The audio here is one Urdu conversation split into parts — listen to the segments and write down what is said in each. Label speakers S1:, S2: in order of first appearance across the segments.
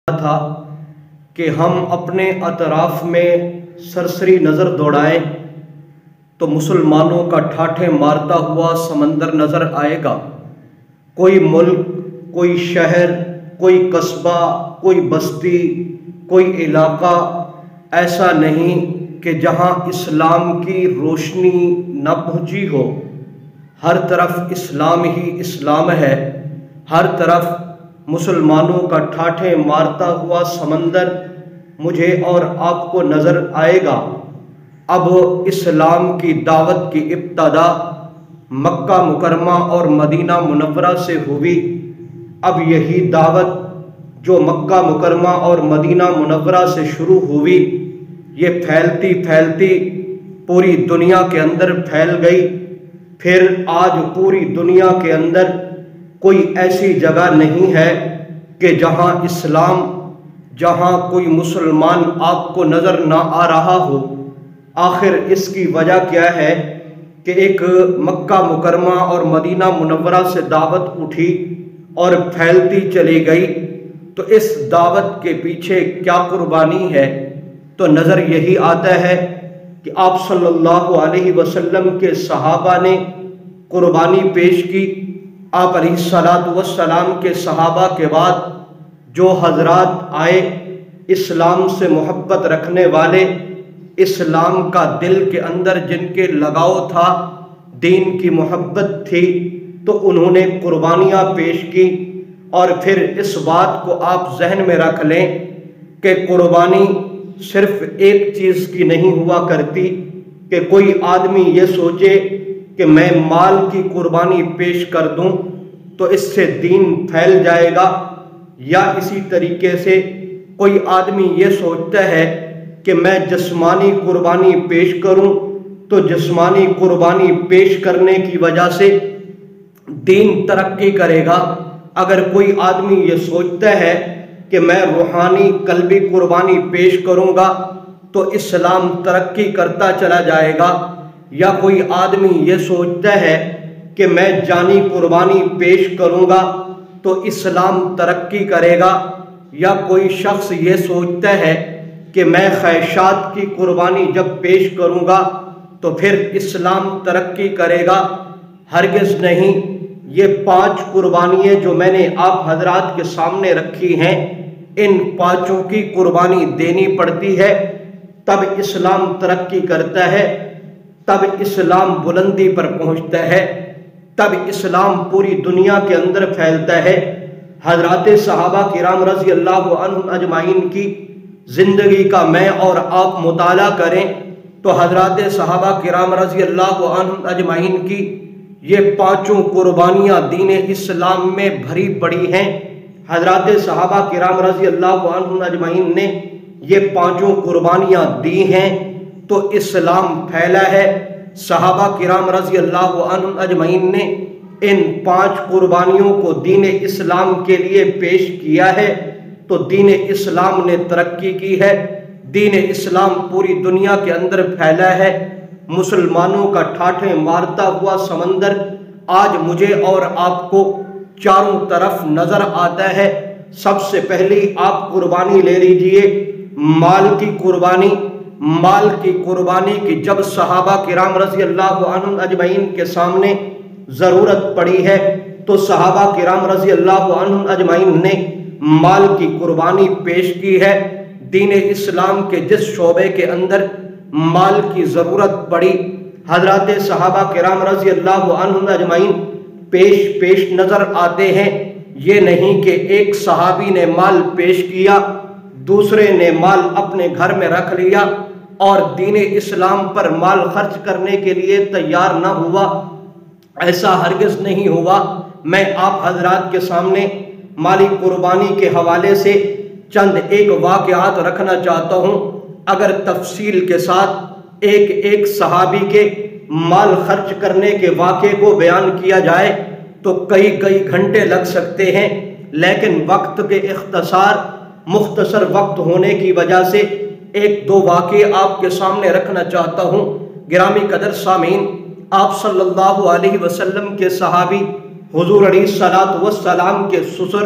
S1: تھا کہ ہم اپنے اطراف میں سرسری نظر دوڑائیں تو مسلمانوں کا ٹھاٹھے مارتا ہوا سمندر نظر آئے گا۔ کوئی ملک، کوئی شہر، کوئی قصبہ، کوئی بستی، کوئی علاقہ ایسا نہیں کہ جہاں اسلام کی روشنی نہ پہنچی ہو۔ ہر طرف اسلام ہی اسلام ہے، ہر طرف مسلمانوں کا ٹھاٹھے مارتا ہوا سمندر مجھے اور آپ کو نظر آئے گا۔ اب اسلام کی دعوت کی ابتدا مکہ مکرمہ اور مدینہ منورہ سے ہوئی۔ اب یہی دعوت جو مکہ مکرمہ اور مدینہ منورہ سے شروع ہوئی، یہ پھیلتی پھیلتی پوری دنیا کے اندر پھیل گئی۔ پھر آج پوری دنیا کے اندر کوئی ایسی جگہ نہیں ہے کہ جہاں اسلام، جہاں کوئی مسلمان آپ کو نظر نہ آ رہا ہو۔ آخر اس کی وجہ کیا ہے کہ ایک مکہ مکرمہ اور مدینہ منورہ سے دعوت اٹھی اور پھیلتی چلی گئی، تو اس دعوت کے پیچھے کیا قربانی ہے؟ تو نظر یہی آتا ہے کہ آپ صلی اللہ علیہ وسلم کے صحابہ نے قربانی پیش کی۔ آپ علیہ الصلاۃ والسلام کے صحابہ کے بعد جو حضرات آئے، اسلام سے محبت رکھنے والے، اسلام کا دل کے اندر جن کے لگاؤ تھا، دین کی محبت تھی، تو انہوں نے قربانیاں پیش کی۔ اور پھر اس بات کو آپ ذہن میں رکھ لیں کہ قربانی صرف ایک چیز کی نہیں ہوا کرتی کہ کوئی آدمی یہ سوچے کہ میں مال کی قربانی پیش کر دوں تو اس سے دین پھیل جائے گا، یا اسی طریقے سے کوئی آدمی یہ سوچتا ہے کہ میں جسمانی قربانی پیش کروں تو جسمانی قربانی پیش کرنے کی وجہ سے دین ترقی کرے گا۔ اگر کوئی آدمی یہ سوچتا ہے کہ میں روحانی قلبی قربانی پیش کروں گا تو اسلام ترقی کرتا چلا جائے گا، یا کوئی آدمی یہ سوچتا ہے کہ میں جانی قربانی پیش کروں گا تو اسلام ترقی کرے گا، یا کوئی شخص یہ سوچتا ہے کہ میں خواہشات کی قربانی جب پیش کروں گا تو پھر اسلام ترقی کرے گا۔ ہرگز نہیں۔ یہ 5 قربانیاں جو میں نے آپ حضرات کے سامنے رکھی ہیں، ان 5 کی قربانی دینی پڑتی ہے، تب اسلام ترقی کرتا ہے، تب اسلام بلندی پر پہنچتا ہے، تب اسلام پوری دنیا کے اندر پھیلتا ہے۔ حضرات صحابہ کرام رضی اللہ عنہم اجمعین کی زندگی کا میں اور آپ مطالعہ کریں تو حضرات صحابہ کرام رضی اللہ عنہم اجمعین کی یہ 5 قربانیاں دین اسلام میں بھری پڑی ہیں۔ حضرات صحابہ کرام رضی اللہ عنہم اجمعین نے یہ 5 قربانیاں دی ہیں تو اسلام پھیلا ہے۔ صحابہ کرام رضی اللہ عنہم اجمعین نے ان 5 قربانیوں کو دین اسلام کے لیے پیش کیا ہے تو دین اسلام نے ترقی کی ہے، دین اسلام پوری دنیا کے اندر پھیلا ہے۔ مسلمانوں کا ٹھاٹھے مارتا ہوا سمندر آج مجھے اور آپ کو چاروں طرف نظر آتا ہے۔ سب سے پہلی آپ قربانی لے لیجئے، مال کی قربانی۔ مال کی قربانی کی جب صحابہ کرام رضی اللہ عنہم اجمعین کے سامنے ضرورت پڑی ہے تو صحابہ کرام رضی اللہ عنہم اجمعین نے مال کی قربانی پیش کی ہے۔ دین اسلام کے جس شعبے کے اندر مال کی ضرورت پڑی، حضرات صحابہ کرام رضی اللہ عنہم اجمعین پیش نظر آتے ہیں۔ یہ نہیں کہ ایک صحابی نے مال پیش کیا، دوسرے نے مال اپنے گھر میں رکھ لیا اور دین اسلام پر مال خرچ کرنے کے لیے تیار نہ ہوا۔ ایسا ہرگز نہیں ہوا۔ میں آپ حضرات کے سامنے مالی قربانی کے حوالے سے چند ایک واقعات رکھنا چاہتا ہوں۔ اگر تفصیل کے ساتھ ایک صحابی کے مال خرچ کرنے کے واقعے کو بیان کیا جائے تو کئی گھنٹے لگ سکتے ہیں، لیکن وقت کے مختصر وقت ہونے کی وجہ سے 1-2 واقعے آپ کے سامنے رکھنا چاہتا ہوں۔ گرامی قدر سامعین، آپ صلی اللہ علیہ وسلم کے صحابی حضور علیہ الصلوۃ والسلام کے سسر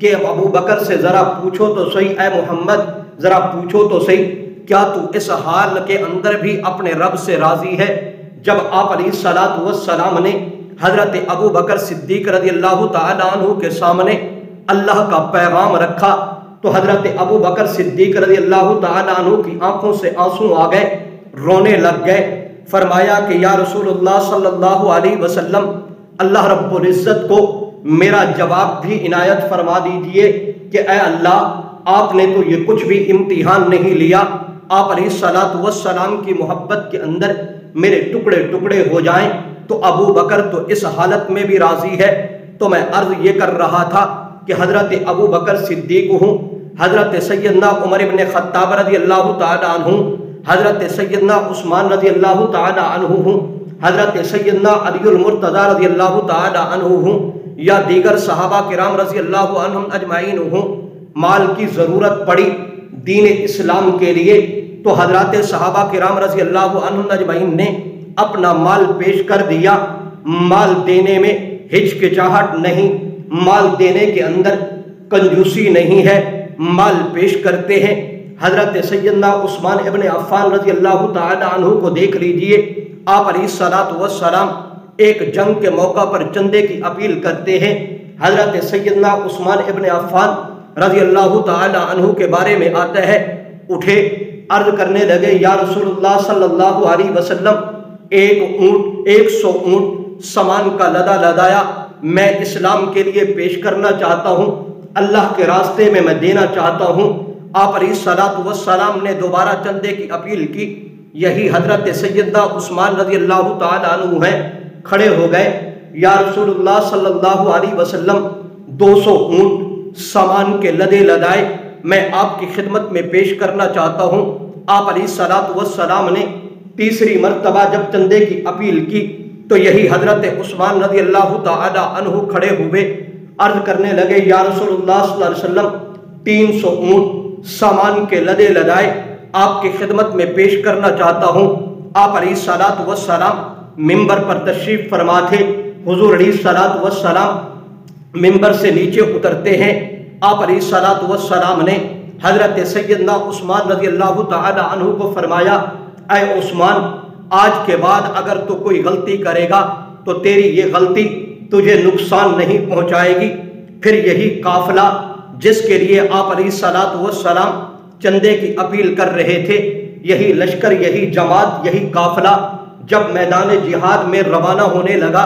S1: کہ ابو بکر سے ذرا پوچھو تو صحیح، اے محمد ذرا پوچھو تو صحیح، کیا تو اس حال کے اندر بھی اپنے رب سے راضی ہے؟ جب آپ علیہ الصلوۃ والسلام نے حضرت ابو بکر صدیق رضی اللہ تعالیٰ عنہ کے سامنے اللہ کا پیغام رکھا تو حضرت ابو بکر صدیق رضی اللہ تعالیٰ عنہ کی آنکھوں سے آنسو آ گئے، رونے لگ گئے۔ فرمایا کہ یا رسول اللہ صلی اللہ علیہ وسلم، اللہ رب العزت کو میرا جواب بھی عنایت فرما دیجئے کہ اے اللہ، آپ نے تو یہ کچھ بھی امتحان نہیں لیا، آپ علیہ الصلوۃ والسلام کی محبت کے اندر میرے ٹکڑے ٹکڑے ہو جائیں تو ابو بکر تو اس حالت میں بھی راضی ہے۔ تو میں عرض یہ کر رہا تھا کہ حضرت ابو بکر صدیق ہوں، حضرت سیدنا عمر بن خطاب رضی اللہ تعالیٰ عنہ، حضرت سیدنا عثمان رضی اللہ تعالیٰ عنہ ہوں، حضرت سیدنا علی المرتضیٰ رضی اللہ تعالیٰ عنہ ہوں، یا دیگر صحابہ کرام رضی اللہ عنہم اجمعین ہوں، مال کی ضرورت پڑی دین اسلام کے لیے تو حضرات صحابہ کرام رضی اللہ عنہم اجمعین نے اپنا مال پیش کر دیا۔ مال دینے میں ہچکچاہٹ نہیں، مال دینے کے اندر کنجوسی نہیں ہے، مال پیش کرتے ہیں۔ حضرت سیدنا عثمان ابن عفان رضی اللہ تعالی عنہ کو دیکھ لیجئے، آپ علیہ الصلوۃ والسلام ایک جنگ کے موقع پر چندے کی اپیل کرتے ہیں۔ حضرت سیدنا عثمان ابن عفان رضی اللہ تعالی عنہ کے بارے میں آتا ہے، اٹھے عرض کرنے لگے یا رسول اللہ صلی اللہ علیہ وسلم، 100 اونٹ سامان کا لدا لدایا میں اسلام کے لیے پیش کرنا چاہتا ہوں، اللہ کے راستے میں دینا چاہتا ہوں۔ آپ علیہ الصلوۃ والسلام نے دوبارہ چندے کی اپیل کی، یہی حضرت سیدنا عثمان رضی اللہ تعالی عنہ ہیں، کھڑے ہو گئے، یا رسول اللہ صلی اللہ علیہ وسلم 200 اونٹ سامان کے لدے لدائے میں آپ کی خدمت میں پیش کرنا چاہتا ہوں۔ آپ علیہ الصلوۃ والسلام نے تیسری مرتبہ جب چندے کی اپیل کی تو یہی حضرت عثمان رضی اللہ تعالی عنہ کھڑے ہوئے، عرض کرنے لگے یا رسول اللہ صلی اللہ علیہ وسلم 300 اونٹ سامان کے لدے لدائے آپ کی خدمت میں پیش کرنا چاہتا ہوں۔ آپ علیہ الصلوۃ والسلام ممبر پر تشریف فرما تھے، حضور علیہ الصلوۃ والسلام ممبر سے نیچے اترتے ہیں۔ آپ علیہ الصلوۃ والسلام نے حضرت سیدنا عثمان رضی اللہ تعالی عنہ کو فرمایا، اے عثمان، آج کے بعد اگر تو کوئی غلطی کرے گا تو تیری یہ غلطی تجھے نقصان نہیں پہنچائے گی۔ پھر یہی قافلہ جس کے لیے آپ علیہ الصلوۃ والسلام چندے کی اپیل کر رہے تھے، یہی لشکر، یہی جماعت، یہی قافلہ جب میدان جہاد میں روانہ ہونے لگا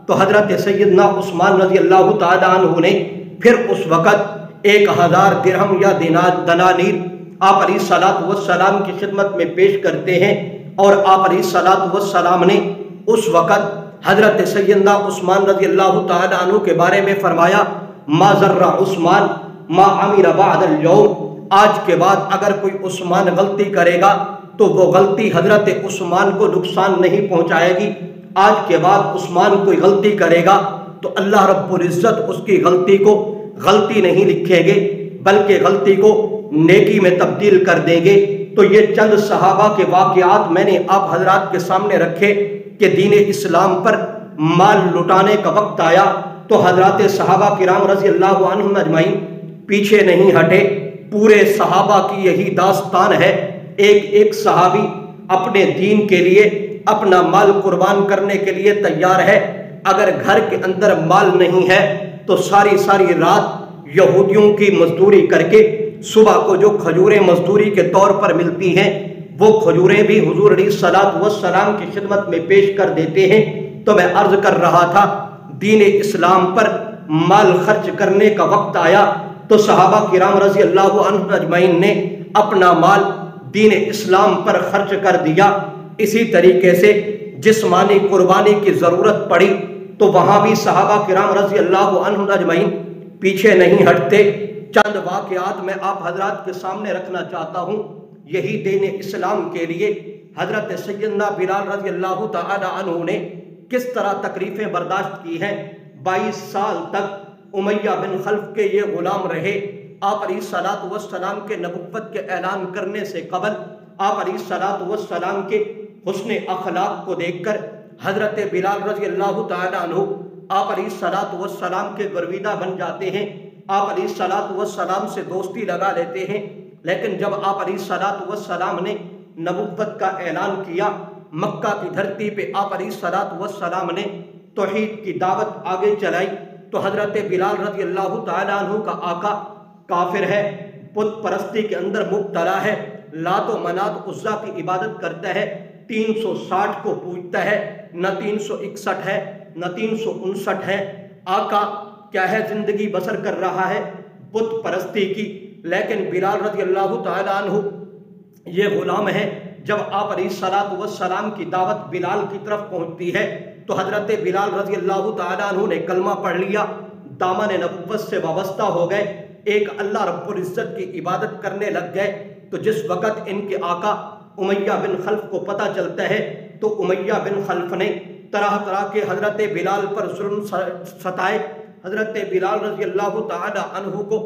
S1: تو حضرت سیدنا عثمان رضی اللہ تعالی عنہ نے پھر اس وقت 1000 درہم یا دنانیر آپ علیہ الصلوۃ والسلام کی خدمت میں پیش کرتے ہیں، اور آپ علیہ الصلوۃ والسلام نے اس وقت حضرت سیدنا عثمان رضی اللہ تعالی عنہ کے بارے میں فرمایا، ما ضر عثمان ما عمل بعد اليوم، آج کے بعد اگر کوئی عثمان غلطی کرے گا تو وہ غلطی حضرت عثمان کو نقصان نہیں پہنچائے گی۔ آج کے بعد عثمان کوئی غلطی کرے گا تو اللہ رب العزت اس کی غلطی کو غلطی نہیں لکھیں گے بلکہ غلطی کو نیکی میں تبدیل کر دیں گے۔ تو یہ چند صحابہ کے واقعات میں نے آپ حضرات کے سامنے رکھے کہ دین اسلام پر مال لٹانے کا وقت آیا تو حضرات صحابہ کرام رضی اللہ عنہم اجمعین پیچھے نہیں ہٹے۔ پورے صحابہ کی یہی داستان ہے، ایک صحابی اپنے دین کے لیے اپنا مال قربان کرنے کے لیے تیار ہے۔ اگر گھر کے اندر مال نہیں ہے تو ساری رات یہودیوں کی مزدوری کر کے صبح کو جو کھجوریں مزدوری کے طور پر ملتی ہیں وہ کھجوریں بھی حضور علیہ الصلوۃ والسلام کی خدمت میں پیش کر دیتے ہیں۔ تو میں عرض کر رہا تھا دین اسلام پر مال خرچ کرنے کا وقت آیا تو صحابہ کرام رضی اللہ عنہ اجمعین نے اپنا مال دین اسلام پر خرچ کر دیا۔ اسی طریقے سے جسمانی قربانی کی ضرورت پڑی تو وہاں بھی صحابہ کرام رضی اللہ عنہ اجمعین پیچھے نہیں ہٹتے۔ چند واقعات میں آپ حضرات کے سامنے رکھنا چاہتا ہوں، یہی دین اسلام کے لیے حضرت سیدنا بلال رضی اللہ تعالی عنہ نے کس طرح تکلیفیں برداشت کی ہیں۔ 22 سال تک امیہ بن خلف کے یہ غلام رہے۔ آپ علیہ الصلوۃ والسلام کے نبوت کے اعلان کرنے سے قبل آپ علیہ الصلوۃ والسلام کے حسن اخلاق کو دیکھ کر حضرت بلال رضی اللہ تعالی عنہ آپ علیہ الصلوۃ والسلام کے گرویدہ بن جاتے ہیں۔ آپ علیہ سے دوستی لگا لیتے ہیں، لیکن جب آپ علیہ نے نبوت کا اعلان کیا، مکہ کی دھرتی پہ آپ علیہ نے توحید کی دعوت آگے چلائی، تو حضرت بلال رضی اللہ تعالیٰ عنہ کا آقا کافر ہے، بت پرستی کے اندر مبتلا ہے، لات و منات عزا کی عبادت کرتا ہے، 360 کو پوجتا ہے، نہ 361 ہے نہ 359 ہے۔ آقا کیا ہے، زندگی بسر کر رہا ہے بت پرستی کی، لیکن بلال رضی اللہ تعالیٰ عنہ یہ غلام ہے۔ جب آپ علیہ السلام کی دعوت بلال کی طرف پہنچتی ہے تو حضرت بلال رضی اللہ تعالیٰ عنہ نے کلمہ پڑھ لیا، دامن نبوت سے وابستہ ہو گئے، ایک اللہ رب العزت کی عبادت کرنے لگ گئے۔ تو جس وقت ان کے آقا امیہ بن خلف کو پتہ چلتا ہے تو امیہ بن خلف نے طرح طرح کے حضرت بلال پر ظلم ستائے، حضرت بلال رضی اللہ تعالیٰ عنہ کو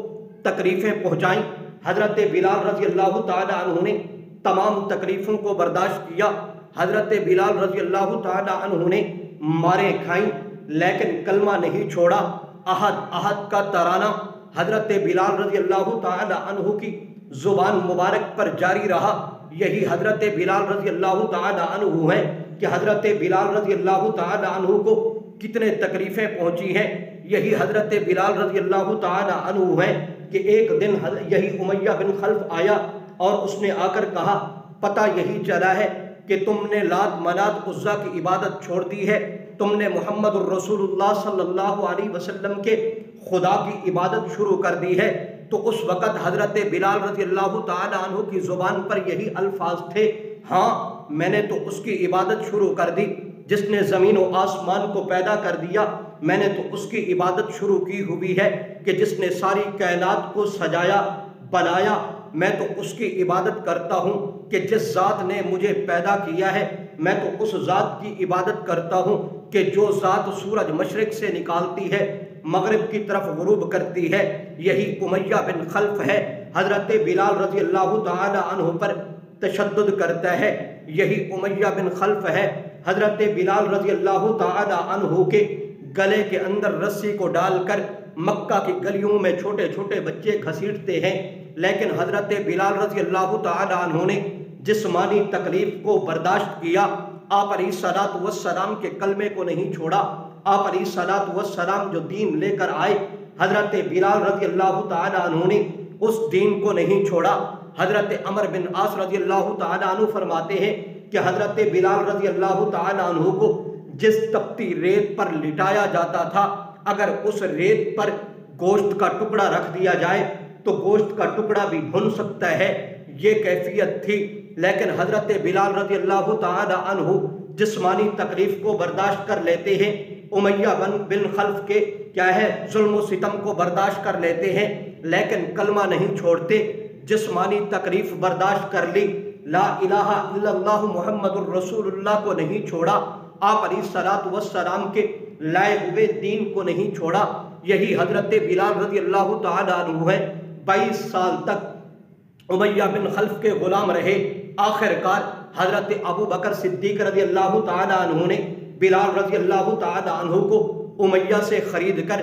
S1: تکلیفیں پہنچائیں۔ حضرت بلال رضی اللہ تعالیٰ عنہ نے تمام تکلیفوں کو برداشت کیا، حضرت بلال رضی اللہ تعالیٰ عنہ نے ماریں کھائیں، لیکن کلمہ نہیں چھوڑا۔ احد احد کا ترانہ حضرت بلال رضی اللہ تعالیٰ عنہ کی زبان مبارک پر جاری رہا۔ یہی حضرت بلال رضی اللہ تعالیٰ عنہ ہیں کہ حضرت بلال رضی اللہ تعالیٰ عنہ کو کتنے تکلیفیں پہنچی ہیں۔ یہی حضرت بلال رضی اللہ تعالیٰ عنہ ہیں کہ ایک دن یہی امیہ بن خلف آیا اور اس نے آ کر کہا، پتہ یہی چلا ہے کہ تم نے لات منات عزا کی عبادت چھوڑ دی ہے، تم نے محمد الرسول اللہ صلی اللہ علیہ وسلم کے خدا کی عبادت شروع کر دی ہے۔ تو اس وقت حضرت بلال رضی اللہ تعالیٰ عنہ کی زبان پر یہی الفاظ تھے، ہاں میں نے تو اس کی عبادت شروع کر دی، جس نے زمین و آسمان کو پیدا کر دیا، میں نے تو اس کی عبادت شروع کی ہوئی ہے کہ جس نے ساری کائنات کو سجایا بنایا، میں تو اس کی عبادت کرتا ہوں کہ جس ذات نے مجھے پیدا کیا ہے، میں تو اس ذات کی عبادت کرتا ہوں کہ جو ذات سورج مشرق سے نکالتی ہے مغرب کی طرف غروب کرتی ہے۔ یہی امیہ بن خلف ہے، حضرت بلال رضی اللہ تعالی عنہ پر تشدد کرتا ہے۔ یہی امیہ بن خلف ہے، حضرت بلال رضی اللہ تعالی عنہ کے گلے کے اندر رسی کو ڈال کر مکہ کی گلیوں میں چھوٹے چھوٹے بچے گھسیٹتے ہیں، لیکن حضرت بلال رضی اللہ تعالی عنہ نے جسمانی تکلیف کو برداشت کیا، آپ علیہ السلام کے کلمے کو نہیں چھوڑا۔ آپ علیہ السلام جو دین لے کر آئے، حضرت بلال رضی اللہ تعالی عنہ نے اس دین کو نہیں چھوڑا۔ حضرت عمر بن عاص رضی اللہ تعالی عنہ فرماتے ہیں کہ حضرت بلال رضی اللہ تعالی عنہ کو جس تپتی ریت پر لٹایا جاتا تھا، اگر اس ریت پر گوشت کا ٹکڑا رکھ دیا جائے تو گوشت کا ٹکڑا بھی بھن سکتا ہے، یہ کیفیت تھی۔ لیکن حضرت بلال رضی اللہ تعالی عنہ جسمانی تکلیف کو برداشت کر لیتے ہیں، امیہ بن خلف کے کیا ہے ظلم و ستم کو برداشت کر لیتے ہیں، لیکن کلمہ نہیں چھوڑتے۔ جسمانی تکلیف برداشت کر لی، لا الہ الا اللہ محمد الرسول اللہ کو نہیں چھوڑا، آپ علیہ السلام کے لائے ہوئے دین کو نہیں چھوڑا۔ یہی حضرت بلال رضی اللہ تعالی عنہ ہے، 22 سال تک امیہ بن خلف کے غلام رہے۔ آخر کار حضرت ابو بکر صدیق رضی اللہ تعالی عنہ نے بلال رضی اللہ تعالی عنہ کو امیہ سے خرید کر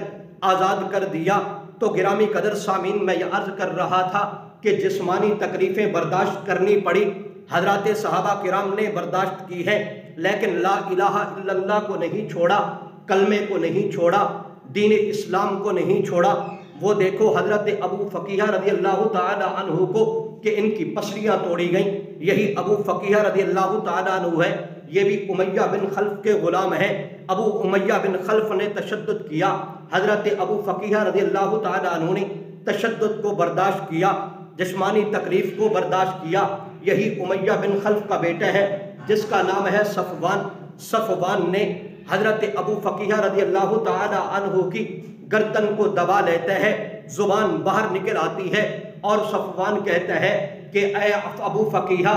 S1: آزاد کر دیا۔ تو گرامی قدر سامعین، میں یہ عرض کر رہا تھا کہ جسمانی تکلیفیں برداشت کرنی پڑی، حضرات صحابہ کرام نے برداشت کی ہے، لیکن لا الہ الا اللہ کو نہیں چھوڑا، کلمے کو نہیں چھوڑا، دین اسلام کو نہیں چھوڑا۔ وہ دیکھو حضرت ابو فقیہ رضی اللہ تعالی عنہ کو کہ ان کی پسلیاں توڑی گئیں، یہی ابو فقیہ رضی اللہ تعالی عنہ ہے، یہ بھی امیہ بن خلف کے غلام ہیں۔ ابو امیہ بن خلف نے تشدد کیا، حضرت ابو فقیہ رضی اللہ تعالی عنہ نے تشدد کو برداشت کیا، جسمانی تکلیف کو برداشت کیا۔ یہی امیہ بن خلف کا بیٹا ہے جس کا نام ہے صفوان۔ صفوان نے حضرت ابو فقیہ رضی اللہ تعالی عنہ کی گردن کو دبا لیتا ہے، زبان باہر نکل آتی ہے اور صفوان کہتا ہے کہ اے ابو فقیہ،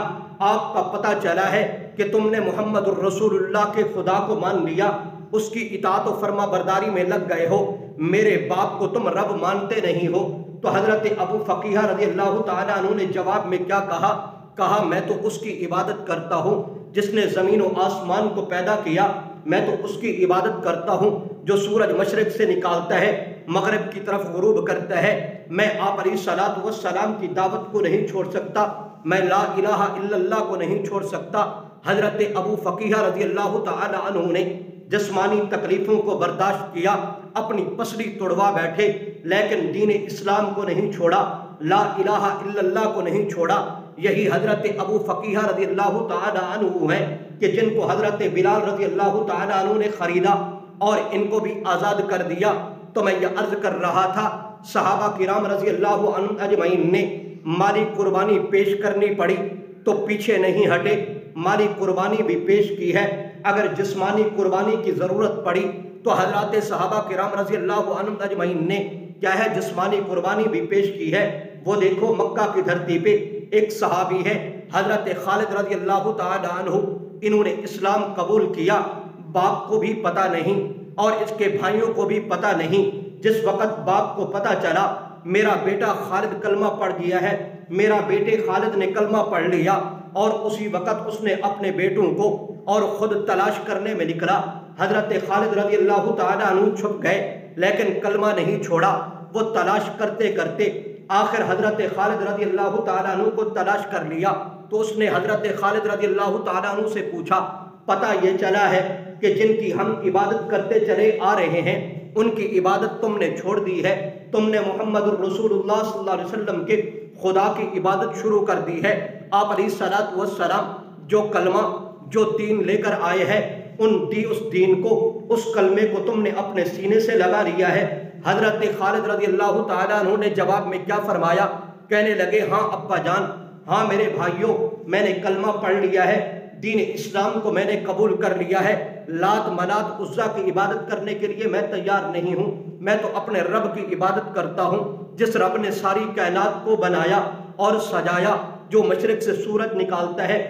S1: آپ کا پتہ چلا ہے کہ تم نے محمد الرسول اللہ کے خدا کو مان لیا، اس کی اطاعت و فرما برداری میں لگ گئے ہو، میرے باپ کو تم رب مانتے نہیں ہو۔ تو حضرت ابو فقیہ رضی اللہ تعالیٰ عنہ نے جواب میں کیا کہا، میں تو اس کی عبادت کرتا ہوں جس نے زمین و آسمان کو پیدا کیا، میں تو اس کی عبادت کرتا ہوں جو سورج مشرق سے نکالتا ہے مغرب کی طرف غروب کرتا ہے، میں آپ علیہ الصلوۃ والسلام کی دعوت کو نہیں چھوڑ سکتا، میں لا الہ الا اللہ کو نہیں چھوڑ سکتا۔ حضرت ابو فقیہ رضی اللہ تعالی عنہ نے جسمانی تکلیفوں کو برداشت کیا، اپنی پسلی توڑوا بیٹھے، لیکن دین اسلام کو نہیں چھوڑا، لا الہ الا اللہ کو نہیں چھوڑا۔ یہی حضرت ابو فقیہ رضی اللہ تعالی عنہ ہیں کہ جن کو حضرت بلال رضی اللہ تعالی عنہ نے خریدا اور ان کو بھی آزاد کر دیا۔ تو میں یہ عرض کر رہا تھا، صحابہ کرام رضی اللہ عنہ اجمعین نے مالی قربانی پیش کرنی پڑی تو پیچھے نہیں ہٹے، مالی قربانی بھی پیش کی ہے۔ اگر جسمانی قربانی کی ضرورت پڑی تو حضرات صحابہ کرام رضی اللہ عنہ اجمعین نے کیا ہے جسمانی قربانی بھی پیش کی ہے۔ وہ دیکھو مکہ کی دھرتی پہ ایک صحابی ہے حضرت خالد رضی اللہ تعالی عنہ، انہوں نے اسلام قبول کیا، باپ کو بھی پتہ نہیں اور اس کے بھائیوں کو بھی پتہ نہیں۔ جس وقت باپ کو پتہ چلا میرا بیٹا خالد کلمہ پڑھ گیا ہے، میرا بیٹے خالد نے کلمہ پڑھ لیا، اور اسی وقت اس نے اپنے بیٹوں کو اور خود تلاش کرنے میں نکلا۔ حضرت خالد رضی اللہ تعالی عنہ چھپ گئے لیکن کلمہ نہیں چھوڑا، وہ تلاش کرتے کرتے آخر حضرت خالد رضی اللہ تعالی عنہ کو تلاش کر لیا۔ تو اس نے حضرت خالد رضی اللہ تعالی عنہ سے پوچھا، پتہ یہ چلا ہے کہ جن کی ہم عبادت کرتے چلے آ رہے ہیں ان کی عبادت تم نے چھوڑ دی ہے، تم نے محمد الرسول اللہ صلی اللہ علیہ وسلم کے خدا کی عبادت شروع کر دی ہے۔ آپ علیہ الصلوۃ والسلام جو کلمہ جو دین لے کر آئے ہیں اس دین کو، اس کلمے کو تم نے اپنے سینے سے لگا لیا ہے۔ حضرت خالد رضی اللہ تعالیٰ عنہ نے جواب میں کیا فرمایا؟ کہنے لگے، ہاں ابا جان، ہاں میرے بھائیوں، میں نے کلمہ پڑھ لیا ہے، دین اسلام کو میں نے قبول کر لیا ہے، لات منات عزا کی عبادت کرنے کے لیے میں تیار نہیں ہوں، میں تو اپنے رب کی عبادت کرتا ہوں جس رب نے ساری کائنات کو بنایا اور سجایا، جو مشرق سے سورج نکالتا ہے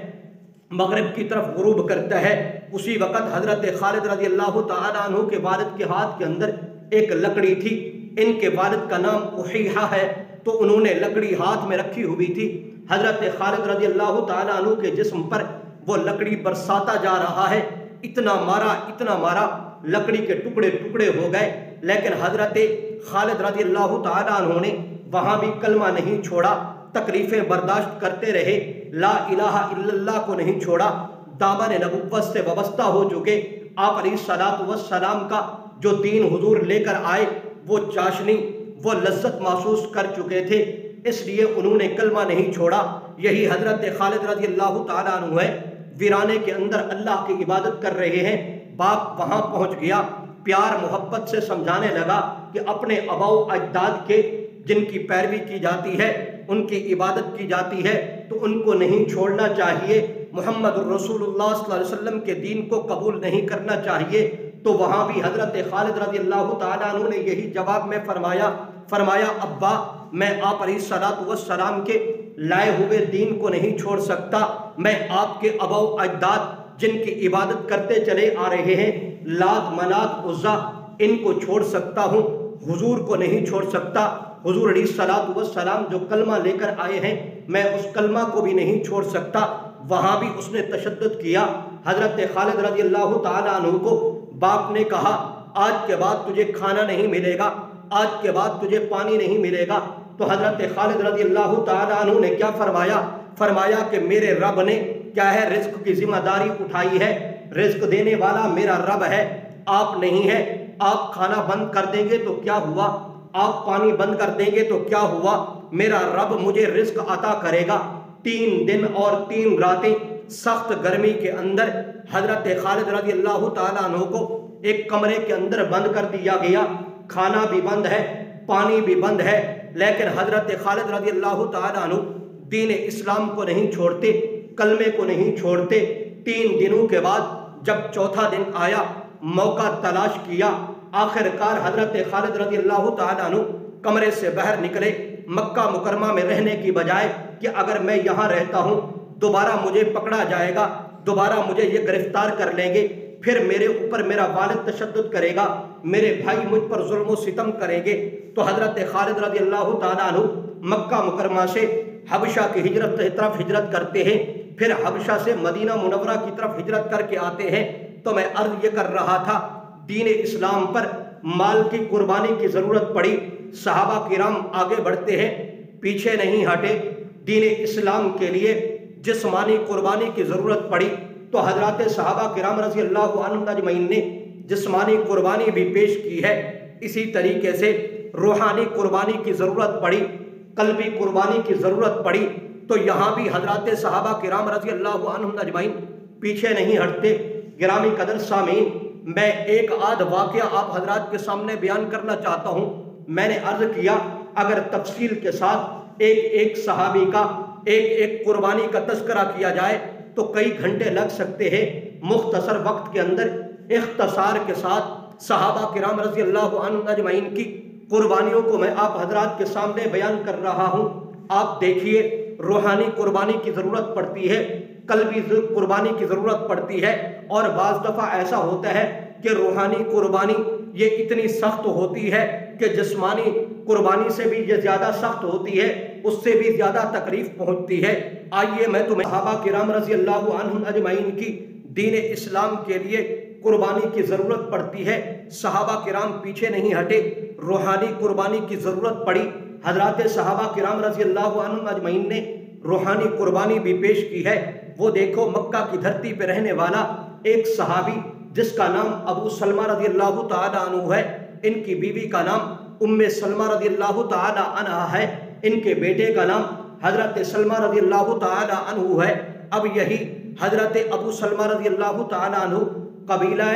S1: مغرب کی طرف غروب کرتا ہے۔ اسی وقت حضرت خالد رضی اللہ تعالیٰ عنہ کے والد کے ہاتھ کے اندر ایک لکڑی تھی، ان کے والد کا نام احیحہ ہے، تو انہوں نے لکڑی ہاتھ میں رکھی ہوئی تھی۔ حضرت خالد رضی اللہ تعالیٰ عنہ کے جسم پر وہ لکڑی برساتا جا رہا ہے، اتنا مارا لکڑی کے ٹکڑے ٹکڑے ہو گئے، لیکن حضرت خالد رضی اللہ تعالیٰ عنہ نے وہاں بھی کلمہ نہیں چھوڑا، تکلیفیں برداشت کرتے رہے، لا الہ الا اللہ کو نہیں چھوڑا۔ دامن نبوت سے وابستہ ہو چکے آپ علیہ الصلوۃ والسلام کا جو دین حضور لے کر آئے، وہ چاشنی، وہ لذت محسوس کر چکے تھے، اس لیے انہوں نے کلمہ نہیں چھوڑا۔ یہی حضرت خالد رضی اللہ تعالیٰ عنہ ہے، ویرانے کے اندر اللہ کی عبادت کر رہے ہیں، باپ وہاں پہنچ گیا، پیار محبت سے سمجھانے لگا کہ اپنے آباء و اجداد کے جن کی پیروی کی جاتی ہے، ان کی عبادت کی جاتی ہے، تو ان کو نہیں چھوڑنا چاہیے، محمد الرسول اللہ صلی اللہ علیہ وسلم کے دین کو قبول نہیں کرنا چاہیے۔ تو وہاں بھی حضرت خالد رضی اللہ تعالیٰ عنہ نے یہی جواب میں فرمایا ابا، میں آپ علیہ الصلوۃ والسلام کے لائے ہوئے دین کو نہیں چھوڑ سکتا، میں آپ کے آباء و اجداد جن کی عبادت کرتے چلے آ رہے ہیں، لات منات عزا، ان کو چھوڑ سکتا ہوں، حضور کو نہیں چھوڑ سکتا۔ حضور علیہ الصلوۃ والسلام جو کلمہ لے کر آئے ہیں، میں اس کلمہ کو بھی نہیں چھوڑ سکتا۔ وہاں بھی اس نے تشدد کیا۔ حضرت خالد رضی اللہ تعالیٰ عنہ کو باپ نے کہا، آج کے بعد تجھے کھانا نہیں ملے گا، آج کے بعد تجھے پانی نہیں ملے گا۔ تو حضرت خالد رضی اللہ تعالیٰ عنہ نے کیا فرمایا کہ میرے رب نے کیا ہے رزق کی ذمہ داری اٹھائی ہے، رزق دینے والا میرا رب ہے، آپ نہیں ہے۔ آپ کھانا بند کر دیں گے تو کیا ہوا، آپ پانی بند کر دیں گے تو کیا ہوا، میرا رب مجھے رزق عطا کرے گا۔ 3 دن اور 3 راتیں سخت گرمی کے اندر حضرت خالد رضی اللہ تعالیٰ عنہ کو ایک کمرے کے اندر بند کر دیا گیا، کھانا بھی بند ہے، پانی بھی بند ہے، لیکن حضرت خالد رضی اللہ تعالیٰ عنہ دین اسلام کو نہیں چھوڑتے، کلمے کو نہیں چھوڑتے۔ 3 دنوں کے بعد جب چوتھا دن آیا، موقع تلاش کیا، آخر کار حضرت خالد رضی اللہ تعالیٰ عنہ کمرے سے باہر نکلے۔ مکہ مکرمہ میں رہنے کی بجائے کہ اگر میں یہاں رہتا ہوں دوبارہ مجھے پکڑا جائے گا، دوبارہ مجھے یہ گرفتار کر لیں گے، پھر میرے اوپر میرا والد تشدد کرے گا، میرے بھائی مجھ پر ظلم و ستم کریں گے۔ تو حضرت خالد رضی اللہ تعالیٰ عنہ مکہ مکرمہ سے حبشہ کی طرف ہجرت کرتے ہیں، پھر حبشہ سے مدینہ منورہ کی طرف ہجرت کر کے آتے ہیں۔ تو میں عرض یہ کر رہا تھا، دین اسلام پر مال کی قربانی کی ضرورت پڑی، صحابہ کرام آگے بڑھتے ہیں، پیچھے نہیں ہٹے۔ دین اسلام کے لیے جسمانی قربانی کی ضرورت پڑی تو حضرات صحابہ کرام رضی اللہ عنہم اجمعین نے جسمانی قربانی بھی پیش کی ہے۔ اسی طریقے سے روحانی قربانی کی ضرورت پڑی، قلبی قربانی کی ضرورت پڑی تو یہاں بھی حضرات صحابہ کرام رضی اللہ عنہم اجمعین پیچھے نہیں ہٹتے۔ گرامی قدر سامعین، میں ایک آدھ واقعہ آپ حضرات کے سامنے بیان کرنا چاہتا ہوں۔ میں نے عرض کیا اگر تفصیل کے ساتھ ایک ایک صحابی کا ایک ایک قربانی کا تذکرہ کیا جائے تو کئی گھنٹے لگ سکتے ہیں۔ مختصر وقت کے اندر اختصار کے ساتھ صحابہ کرام رضی اللہ عنہم اجمعین کی قربانیوں کو میں آپ حضرات کے سامنے بیان کر رہا ہوں۔ آپ دیکھیے، روحانی قربانی کی ضرورت پڑتی ہے، قلبی قربانی کی ضرورت پڑتی ہے، اور بعض دفعہ ایسا ہوتا ہے کہ روحانی قربانی یہ اتنی سخت ہوتی ہے کہ جسمانی قربانی سے بھی یہ زیادہ سخت ہوتی ہے، اس سے بھی زیادہ تکلیف پہنچتی ہے۔ آئیے میں تمہیں صحابہ کرام رضی اللہ عنہم اجمعین کی دین اسلام کے لیے قربانی کی ضرورت پڑتی ہے، صحابہ کرام پیچھے نہیں ہٹے، روحانی قربانی کی ضرورت پڑی، حضرات صحابہ کرام رضی اللہ عنہم اجمعین نے روحانی قربانی بھی پیش کی ہے۔ وہ دیکھو، مکہ کی دھرتی پہ رہنے والا ایک صحابی جس کا نام ابو سلمہ رضی اللہ تعالی عنہ ہے، ان کی بیوی کا نام ام سلمہ رضی اللہ تعالی عنہا ہے، ان کے بیٹے کا نام حضرت سلمہ رضی اللہ تعالی عنہ ہے۔ اب یہی حضرت ابو سلمہ رضی اللہ تعالی عنہ قبیلہ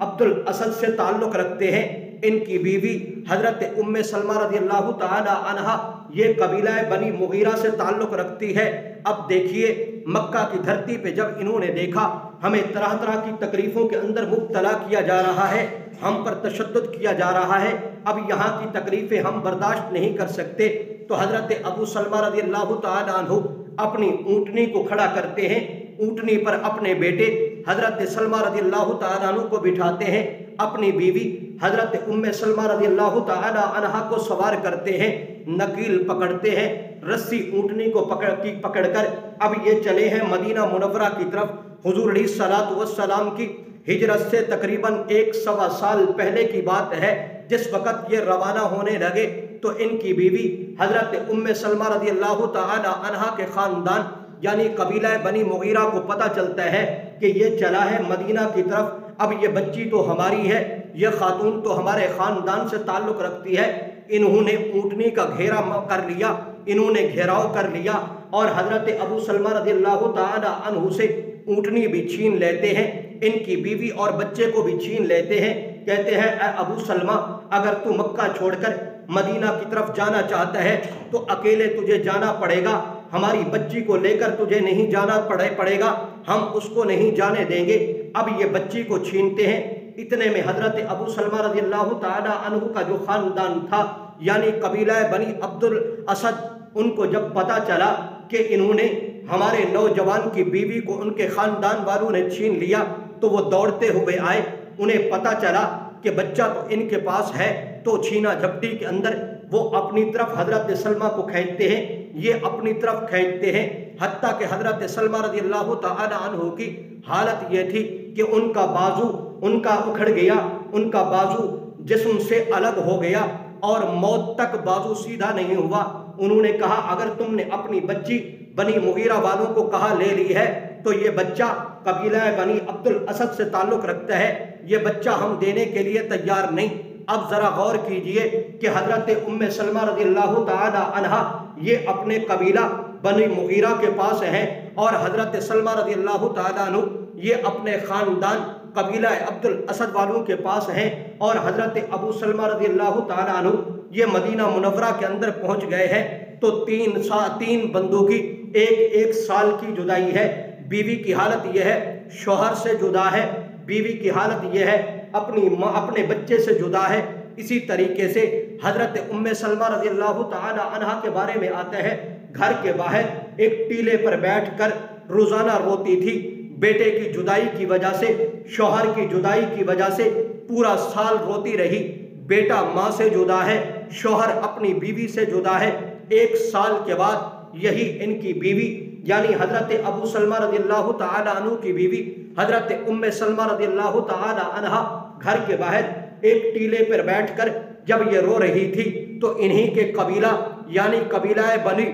S1: عبد الاسد سے تعلق رکھتے ہیں، ان کی بیوی حضرت ام سلمہ رضی اللہ تعالی عنہا یہ قبیلہ بنی مغیرہ سے تعلق رکھتی ہے۔ اب دیکھیے، مکہ کی دھرتی پہ جب انہوں نے دیکھا ہمیں طرح طرح کی تکلیفوں کے اندر مبتلا کیا جا رہا ہے، ہم پر تشدد کیا جا رہا ہے، اب یہاں کی تکلیفیں ہم برداشت نہیں کر سکتے، تو حضرت ابو سلمہ رضی اللہ تعالی عنہ اپنی اونٹنی کو کھڑا کرتے ہیں، اونٹنی پر اپنے بیٹے حضرت سلمہ رضی اللہ تعالی عنہ کو بٹھاتے ہیں، اپنی بیوی حضرت ام سلمہ رضی اللہ تعالی عنہا کو سوار کرتے ہیں، نکیل پکڑتے ہیں، رسی اونٹنی کو پکڑ کر اب یہ چلے ہیں مدینہ منورہ کی طرف۔ حضور علیہ الصلوۃ والسلام کی ہجرت سے تقریباً 1.25 سال پہلے کی بات ہے، جس وقت یہ روانہ ہونے لگے تو ان کی بیوی حضرت ام سلمہ رضی اللہ تعالی عنہا کے خاندان یعنی قبیلہ بنی مغیرہ کو پتہ چلتا ہے کہ یہ چلا ہے مدینہ کی طرف، اب یہ بچی تو ہماری ہے، یہ خاتون تو ہمارے خاندان سے تعلق رکھتی ہے۔ انہوں نے اونٹنی کا گھیرا کر لیا، انہوں نے گھیراؤ کر لیا اور حضرت ابو سلمہ رضی اللہ تعالی عنہ سے اونٹنی بھی چھین لیتے ہیں، ان کی بیوی اور بچے کو بھی چھین لیتے ہیں۔ کہتے ہیں اے ابو سلمہ، اگر تو مکہ چھوڑ کر مدینہ کی طرف جانا چاہتا ہے تو اکیلے تجھے جانا پڑے گا، ہماری بچی کو لے کر تجھے نہیں جانا پڑے گا، ہم اس کو نہیں جانے دیں گے۔ اب یہ بچی کو چھینتے ہیں۔ اتنے میں حضرت ابو سلمہ رضی اللہ تعالی عنہ کا جو خاندان تھا یعنی قبیلہ بنی عبد الاسد، ان کو جب پتہ چلا کہ انہوں نے ہمارے نوجوان کی بیوی کو ان کے خاندان والوں نے چھین لیا تو وہ دوڑتے ہوئے آئے۔ انہیں پتہ چلا کہ بچہ تو ان کے پاس ہے، تو چھینا جھپٹی کے اندر وہ اپنی طرف حضرت سلمہ کو کھینچتے ہیں، یہ اپنی طرف کھینچتے ہیں، حتیٰ کہ حضرت سلمہ رضی اللہ تعالی عنہ کی حالت یہ تھی کہ ان کا بازو ان کا اکھڑ گیا، ان کا بازو جسم سے الگ ہو گیا اور موت تک بازو سیدھا نہیں ہوا۔ انہوں نے کہا اگر تم نے اپنی بچی بنی مغیرہ والوں کو کہا لے لی ہے تو یہ بچہ قبیلہ بنی عبد الاسد سے تعلق رکھتا ہے، یہ بچہ ہم دینے کے لیے تیار نہیں۔ اب ذرا غور کیجئے کہ حضرت ام سلمہ رضی اللہ تعالی عنہا یہ اپنے قبیلہ بنی مغیرہ کے پاس ہیں اور حضرت سلمہ رضی اللہ تعالی عنہ یہ اپنے خاندان قبیلہ عبد الاسد والوں کے پاس ہیں، اور حضرت ابو سلمہ رضی اللہ تعالی عنہ یہ مدینہ منورہ کے اندر پہنچ گئے ہیں۔ تو تین بندوں کی ایک سال کی جدائی ہے۔ بیوی کی حالت یہ ہے شوہر سے جدا ہے، بیوی کی حالت یہ ہے اپنے بچے سے جدا ہے۔ اسی طریقے سے حضرت ام سلمہ رضی اللہ تعالی عنہا کے بارے میں آتا ہے، گھر کے باہر ایک ٹیلے پر بیٹھ کر روزانہ روتی تھی، بیٹے کی جدائی کی وجہ سے، شوہر کی جدائی کی وجہ سے پورا سال روتی رہی۔ بیٹا ماں سے جدا ہے، شوہر اپنی بیوی سے جدا ہے۔ 1 سال کے بعد یہی ان کی بیوی یعنی حضرت ابو سلمہ رضی اللہ تعالی عنہ کی بیوی حضرت ام سلمہ رضی اللہ تعالی عنہا گھر کے باہر ایک ٹیلے پر بیٹھ کر جب یہ رو رہی تھی تو انہی کے قبیلہ یعنی قبیلہ بنی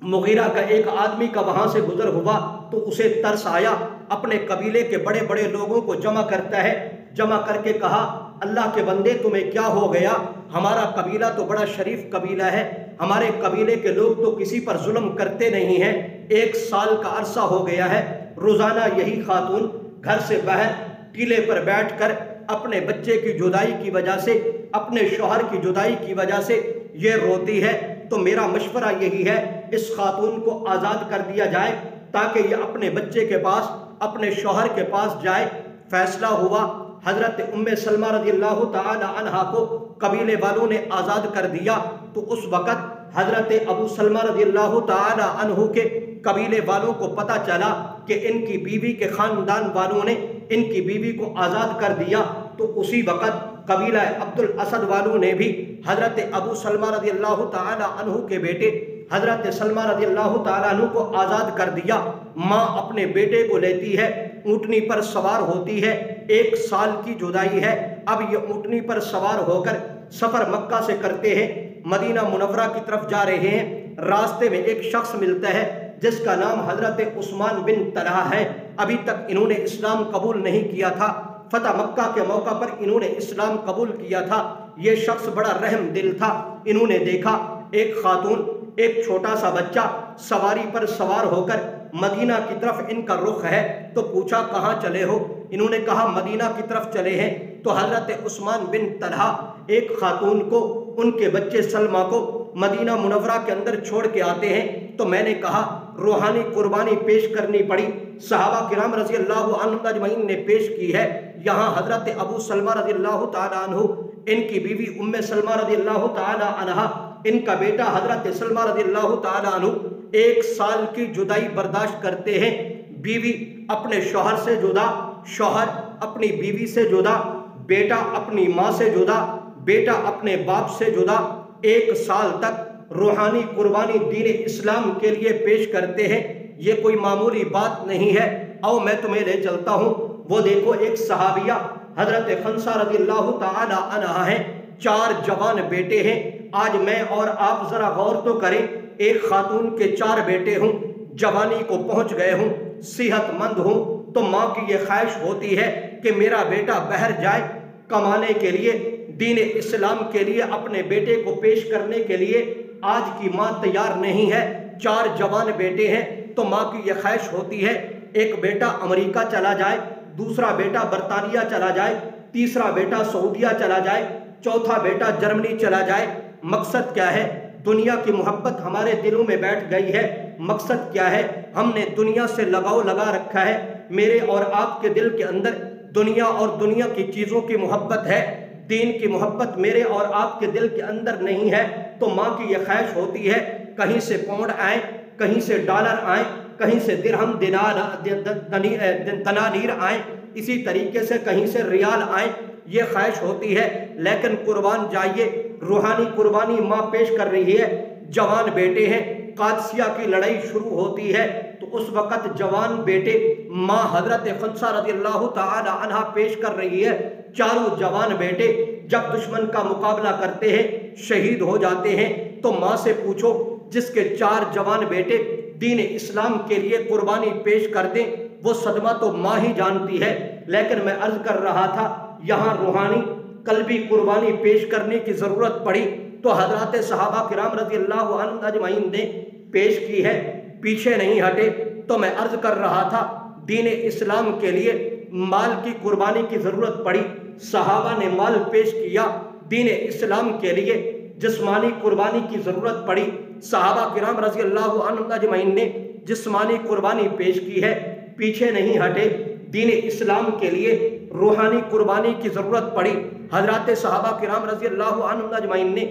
S1: مغیرہ کا ایک آدمی کا وہاں سے گزر ہوا تو اسے ترس آیا، اپنے قبیلے کے بڑے بڑے لوگوں کو جمع کرتا ہے، جمع کر کے کہا اللہ کے بندے تمہیں کیا ہو گیا؟ ہمارا قبیلہ تو بڑا شریف قبیلہ ہے، ہمارے قبیلے کے لوگ تو کسی پر ظلم کرتے نہیں ہیں، 1 سال کا عرصہ ہو گیا ہے روزانہ یہی خاتون گھر سے باہر ٹیلے پر بیٹھ کر اپنے بچے کی جدائی کی وجہ سے، اپنے شوہر کی جدائی کی وجہ سے یہ روتی ہے، تو میرا مشورہ یہی ہے اس خاتون کو آزاد کر دیا جائے تاکہ یہ اپنے بچے کے پاس اپنے شوہر کے پاس جائے۔ فیصلہ ہوا، حضرت ام سلمہ رضی اللہ تعالی عنہا کو قبیلے والوں نے آزاد کر دیا، تو اس وقت حضرت ابو سلمہ رضی اللہ تعالی عنہ کے قبیلے والوں کو پتہ چلا کہ ان کی بیوی کے خاندان والوں نے ان کی بیوی کو آزاد کر دیا، تو اسی وقت قبیلہ عبد الاسد والوں نے بھی حضرت ابو سلمہ رضی اللہ تعالی عنہ کے بیٹے حضرت سلمہ رضی اللہ تعالی عنہ کو آزاد کر دیا۔ ماں اپنے بیٹے کو لیتی ہے، اونٹنی پر سوار ہوتی ہے، 1 سال کی جدائی ہے، اب یہ اونٹنی پر سوار ہو کر سفر مکہ سے کرتے ہیں، مدینہ منورہ کی طرف جا رہے ہیں۔ راستے میں ایک شخص ملتا ہے جس کا نام حضرت عثمان بن طلحہ ہے، ابھی تک انہوں نے اسلام قبول نہیں کیا تھا، فتح مکہ کے موقع پر انہوں نے اسلام قبول کیا تھا۔ یہ شخص بڑا رحم دل تھا، انہوں نے دیکھا ایک خاتون، ایک چھوٹا سا بچہ سواری پر سوار ہو کر مدینہ کی طرف ان کا رخ ہے، تو پوچھا کہاں چلے ہو؟ انہوں نے کہا مدینہ کی طرف چلے ہیں۔ تو حضرت عثمان بن طلحہ ایک خاتون کو، ان کے بچے سلمہ کو مدینہ منورہ کے اندر چھوڑ کے آتے ہیں۔ تو میں نے کہا روحانی قربانی پیش کرنی پڑی، صحابہ کرام رضی اللہ عنہ اجمعین نے پیش کی ہے۔ یہاں حضرت ابو سلمہ رضی اللہ تعالی عنہ، ان کی بیوی ام سلمہ رضی اللہ تعالی عنہا، ان کا بیٹا حضرت سلمہ رضی اللہ تعالی عنہ 1 سال کی جدائی برداشت کرتے ہیں۔ بیوی اپنے شوہر سے جدا، شوہر اپنی بیوی سے جدا، بیٹا اپنی ماں سے جدا، بیٹا اپنے باپ سے جدا، 1 سال تک روحانی قربانی دین اسلام کے لیے پیش کرتے ہیں۔ یہ کوئی معمولی بات نہیں ہے، آؤ میں تمہیں لے چلتا ہوں۔ وہ دیکھو ایک صحابیہ حضرت خنسہ رضی اللہ تعالی عنہا ہیں، 4 جوان بیٹے ہیں۔ آج میں اور آپ ذرا غور تو کریں، ایک خاتون کے 4 بیٹے ہوں، جوانی کو پہنچ گئے ہوں، صحت مند ہوں، تو ماں کی یہ خواہش ہوتی ہے کہ میرا بیٹا باہر جائے کمانے کے لیے، دین اسلام کے لیے اپنے بیٹے کو پیش کرنے کے لیے۔ آج کی ماں تیار نہیں ہے، 4 جوان بیٹے ہیں، تو ماں کی یہ خواہش ہوتی ہے ایک بیٹا امریکہ چلا جائے، دوسرا بیٹا برطانیہ چلا جائے، تیسرا بیٹا سعودیہ چلا جائے، چوتھا بیٹا جرمنی چلا جائے۔ مقصد کیا ہے؟ دنیا کی محبت ہمارے دلوں میں بیٹھ گئی ہے۔ مقصد کیا ہے؟ ہم نے دنیا سے لگاؤ لگا رکھا ہے۔ میرے اور آپ کے دل کے اندر دنیا اور دنیا کی چیزوں کی محبت ہے، دین کی محبت میرے اور آپ کے دل کے اندر نہیں ہے۔ تو ماں کی یہ خواہش ہوتی ہے کہیں سے پاؤنڈ آئیں، کہیں سے ڈالر آئیں، کہیں سے درہم دنانیر آئیں، اسی طریقے سے کہیں سے ریال آئیں، یہ خواہش ہوتی ہے۔ لیکن قربان جائیے، روحانی قربانی ماں پیش کر رہی ہے، جوان بیٹے ہیں، قادسیہ کی لڑائی شروع ہوتی ہے، تو اس وقت جوان بیٹے ماں حضرت خنسہ رضی اللہ تعالی عنہ پیش کر رہی ہے۔ 4 جوان بیٹے جب دشمن کا مقابلہ کرتے ہیں، شہید ہو جاتے ہیں، تو ماں سے پوچھو جس کے 4 جوان بیٹے دین اسلام کے لیے قربانی پیش کر دیں، وہ صدمہ تو ماں ہی جانتی ہے۔ لیکن میں عرض کر رہا تھا یہاں روحانی قلبی قربانی پیش کرنے کی ضرورت پڑی تو حضرات صحابہ کرام رضی اللہ عنہ اجمعین نے پیش کی ہے، پیچھے نہیں ہٹے۔ تو میں عرض کر رہا تھا دین اسلام کے لیے مال کی قربانی کی ضرورت پڑی، صحابہ نے مال پیش کیا۔ دین اسلام کے لیے جسمانی قربانی کی ضرورت پڑی، صحابہ کرام رضی اللہ عنہ اجمعین نے جسمانی قربانی پیش کی ہے، پیچھے نہیں ہٹے۔ دین اسلام کے لیے روحانی قربانی کی ضرورت پڑی، حضرات صحابہ کرام رضی اللہ عنہ اجمعین نے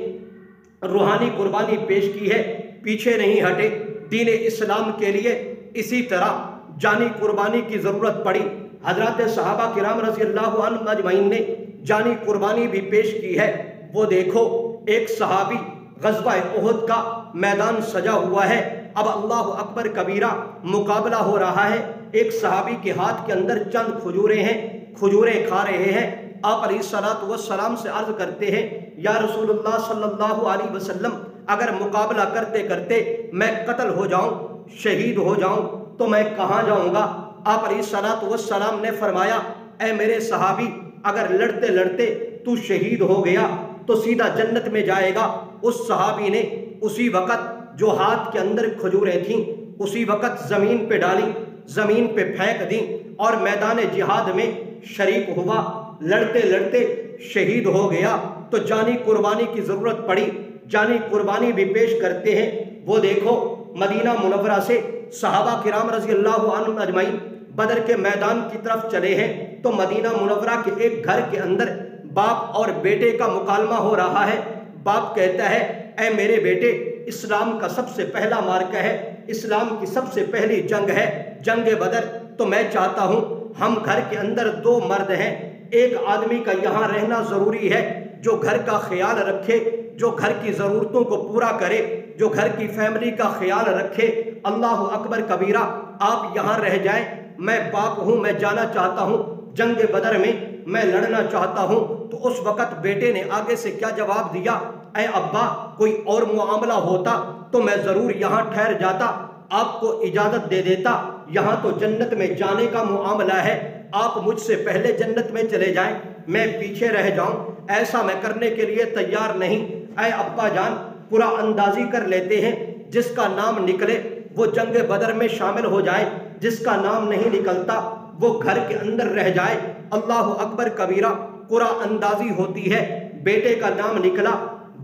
S1: روحانی قربانی پیش کی ہے، پیچھے نہیں ہٹے۔ دین اسلام کے لیے اسی طرح جانی قربانی کی ضرورت پڑی، حضرات صحابہ کرام رضی اللہ عنہ اجمعین نے جانی قربانی بھی پیش کی ہے۔ وہ دیکھو ایک صحابی، غزوہ احد کا میدان سجا ہوا ہے، اب اللہ اکبر کبیرہ مقابلہ ہو رہا ہے۔ ایک صحابی کے ہاتھ کے اندر چند کھجوریں ہیں، کھجوریں کھا رہے ہیں، آپ علیہ سے عرض کرتے ہیں یا رسول اللہ صلی اللہ علیہ وسلم اگر مقابلہ کرتے کرتے میں قتل ہو جاؤں، شہید ہو جاؤں تو میں کہاں جاؤں گا؟ آپ علیہ نے فرمایا اے میرے صحابی اگر لڑتے لڑتے تو شہید ہو گیا تو سیدھا جنت میں جائے گا۔ اس صحابی نے اسی وقت جو ہاتھ کے اندر کھجوریں تھیں اسی وقت زمین پہ ڈالی، زمین پہ پھینک دیں اور میدان جہاد میں شریک ہوا، لڑتے لڑتے شہید ہو گیا تو جانی قربانی کی ضرورت پڑی، جانی قربانی بھی پیش کرتے ہیں۔ وہ دیکھو مدینہ منورہ سے صحابہ کرام رضی اللہ عنہم اجمعین بدر کے میدان کی طرف چلے ہیں تو مدینہ منورہ کے ایک گھر کے اندر باپ اور بیٹے کا مکالمہ ہو رہا ہے۔ باپ کہتا ہے اے میرے بیٹے، اسلام کا سب سے پہلا معرکہ ہے، اسلام کی سب سے پہلی جنگ ہے جنگ بدر، تو میں چاہتا ہوں ہم گھر کے اندر دو مرد ہیں، ایک آدمی کا یہاں رہنا ضروری ہے جو گھر کا خیال رکھے، جو گھر کی ضرورتوں کو پورا کرے، جو گھر کی فیملی کا خیال رکھے۔ اللہ اکبر کبیرہ، آپ یہاں رہ جائیں، میں باپ ہوں، میں جانا چاہتا ہوں جنگ بدر میں لڑنا چاہتا ہوں۔ تو اس وقت بیٹے نے آگے سے کیا جواب دیا؟ اے ابا، کوئی اور معاملہ ہوتا تو میں ضرور یہاں ٹھہر جاتا، آپ کو اجازت دے دیتا، یہاں تو جنت میں جانے کا معاملہ ہے، آپ مجھ سے پہلے جنت میں چلے جائیں، میں پیچھے رہ جاؤں، ایسا میں کرنے کے لیے تیار نہیں۔ اے ابا جان، پورا اندازی کر لیتے ہیں، جس کا نام نکلے وہ جنگ بدر میں شامل ہو جائے، جس کا نام نہیں نکلتا وہ گھر کے اندر رہ جائے۔ اللہ اکبر کبیرہ، قرآن اندازی ہوتی ہے، بیٹے کا نام نکلا،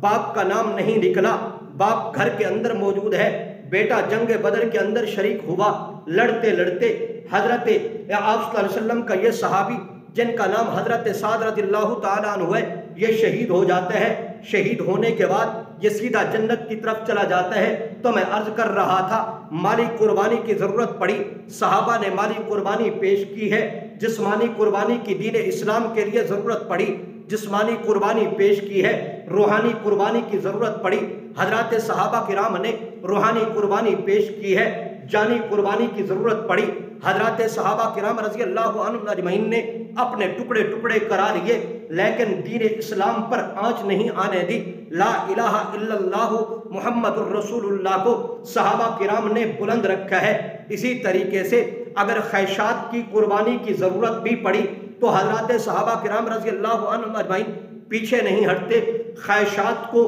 S1: باپ کا نام نہیں نکلا، باپ گھر کے اندر موجود ہے، بیٹا جنگ بدر کے اندر شریک ہوا، لڑتے لڑتے حضرت آپ صلی اللہ علیہ وسلم کا یہ صحابی جن کا نام حضرت سعد رضی اللہ تعالیٰ عنہ ہے، یہ شہید ہو جاتا ہے۔ شہید ہونے کے بعد یہ سیدھا جنت کی طرف چلا جاتا ہے۔ تو میں عرض کر رہا تھا مالی قربانی کی ضرورت پڑی، صحابہ نے مالی قربانی پیش کی ہے، جسمانی قربانی کی دین اسلام کے لیے ضرورت پڑی، جسمانی قربانی پیش کی ہے، روحانی قربانی کی ضرورت پڑی، حضرات صحابہ کرام نے روحانی قربانی پیش کی ہے، جانی قربانی کی ضرورت پڑی، حضرات صحابہ کرام رضی اللہ عنہم اجمعین نے اپنے ٹکڑے ٹکڑے کرا لیے، لیکن دین اسلام پر آنچ نہیں آنے دی۔ لا الہ الا اللہ محمد الرسول اللہ کو صحابہ کرام نے بلند رکھا ہے۔ اسی طریقے سے اگر خیشات کی قربانی کی ضرورت بھی پڑی تو حضرات صحابہ کرام رضی اللہ عنہم اجمعین پیچھے نہیں ہٹتے، خیشات کو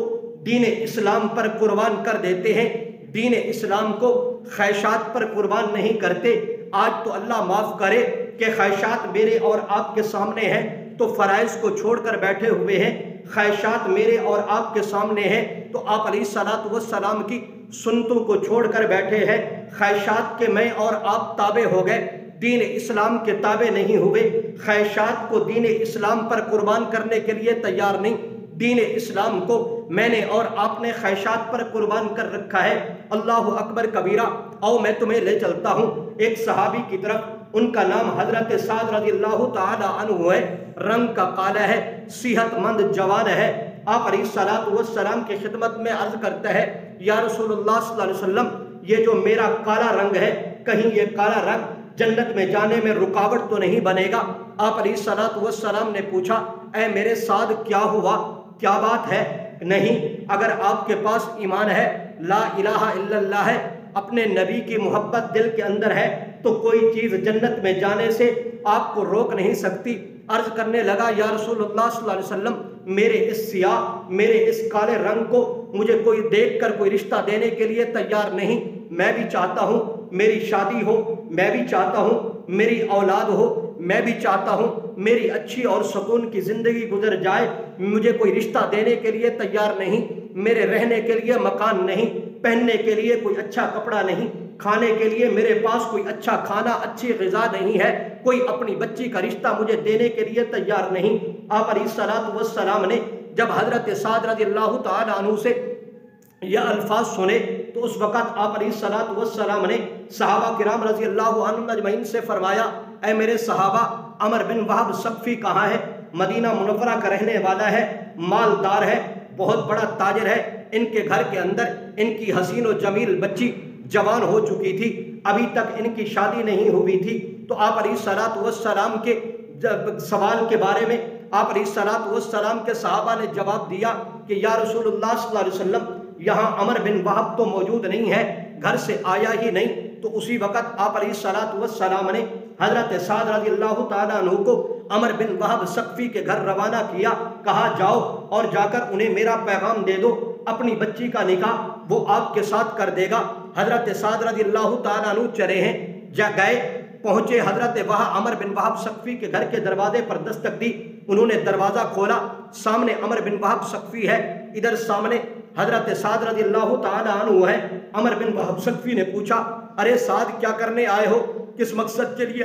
S1: دین اسلام پر قربان کر دیتے ہیں، دین اسلام کو خیشات پر قربان نہیں کرتے۔ آج تو اللہ معاف کرے کہ خیشات میرے اور آپ کے سامنے ہیں تو فرائض کو چھوڑ کر بیٹھے ہوئے ہیں، خیشات میرے اور آپ کے سامنے ہیں تو آپ علیہ السلام کی سنتوں کو چھوڑ کر بیٹھے ہیں، خیشات کے میں اور آپ تابع ہو گئے، دین اسلام کے تابع نہیں ہوئے، خیشات کو دین اسلام پر قربان کرنے کے لیے تیار نہیں۔ دین اسلام کو میں نے اور آپ نے خیشات پر قربان کر رکھا ہے۔ اللہ اکبر کبیرہ، آؤ میں تمہیں لے چلتا ہوں ایک صحابی کی طرف، ان کا نام حضرت سعد رضی اللہ تعالی عنہ ہے، رنگ کا کالا ہے، صحت مند جوان ہے۔ آپ علیہ السلام کی خدمت میں عرض کرتا ہے یا رسول اللہ صلی اللہ علیہ وسلم، یہ جو میرا کالا رنگ ہے، کہیں یہ کالا رنگ جنت میں جانے میں رکاوٹ تو نہیں بنے گا؟ آپ علیہ السلام نے پوچھا اے میرے سعد کیا ہوا، کیا بات ہے؟ نہیں، اگر آپ کے پاس ایمان ہے، لا الہ الا اللہ ہے، اپنے نبی کی محبت دل کے اندر ہے تو کوئی چیز جنت میں جانے سے آپ کو روک نہیں سکتی۔ عرض کرنے لگا یا رسول اللہ صلی اللہ علیہ وسلم، میرے اس سیاہ، میرے اس کالے رنگ کو مجھے کوئی دیکھ کر کوئی رشتہ دینے کے لیے تیار نہیں، میں بھی چاہتا ہوں میری شادی ہو، میں بھی چاہتا ہوں میری اولاد ہو، میں بھی چاہتا ہوں میری اچھی اور سکون کی زندگی گزر جائے، مجھے کوئی رشتہ دینے کے لیے تیار نہیں، میرے رہنے کے لیے مکان نہیں، پہننے کے لیے کوئی اچھا کپڑا نہیں، کھانے کے لیے میرے پاس کوئی اچھا کھانا، اچھی غذا نہیں ہے، کوئی اپنی بچی کا رشتہ مجھے دینے کے لیے تیار نہیں۔ آپ علیہ السلام نے جب حضرت سعد رضی اللہ تعالی عنہ سے یہ الفاظ سنے تو اس وقت آپ علیہ السلام نے صحابہ کرام رضی اللہ عنہم اجمعین سے فرمایا اے میرے صحابہ، عمر بن وہب ثقفی کہاں ہے؟ مدینہ منورہ کا رہنے والا ہے، مالدار ہے، بہت بڑا تاجر ہے، ان کے گھر کے اندر ان کی حسین و جمیل بچی جوان ہو چکی تھی، ابھی تک ان کی شادی نہیں ہوئی تھی۔ تو آپ علیہ السلام کے سوال کے بارے میں آپ علیہ الصلوۃ والسلام کے صحابہ نے جواب دیا کہ یا رسول اللہ صلی اللہ علیہ وسلم یہاں عمر بن وہب تو موجود نہیں ہے، گھر سے آیا ہی نہیں۔ تو اسی وقت آپ علیہ الصلوۃ والسلام نے حضرت سعد رضی اللہ تعالیٰ عنہ کو عمر بن وہب ثقفی کے گھر روانہ کیا، کہا جاؤ اور جا کر انہیں میرا پیغام دے دو، اپنی بچی کا نکاح وہ آپ کے ساتھ کر دے گا۔ حضرت سعد رضی اللہ تعالیٰ عنہ چلے ہیں، گئے، پہنچے حضرت عمر بن وہب ثقفی کے گھر کے دروازے پر دستک دی، انہوں نے دروازہ کھولا، سامنے عمر بن وہب ثقفی ہے، ادھر سامنے حضرت سعد رضی اللہ تعالیٰ عنہ ہے۔ عمر بن وہب ثقفی نے پوچھا ارے سعد کیا کرنے آئے ہو، کس مقصد کے لیے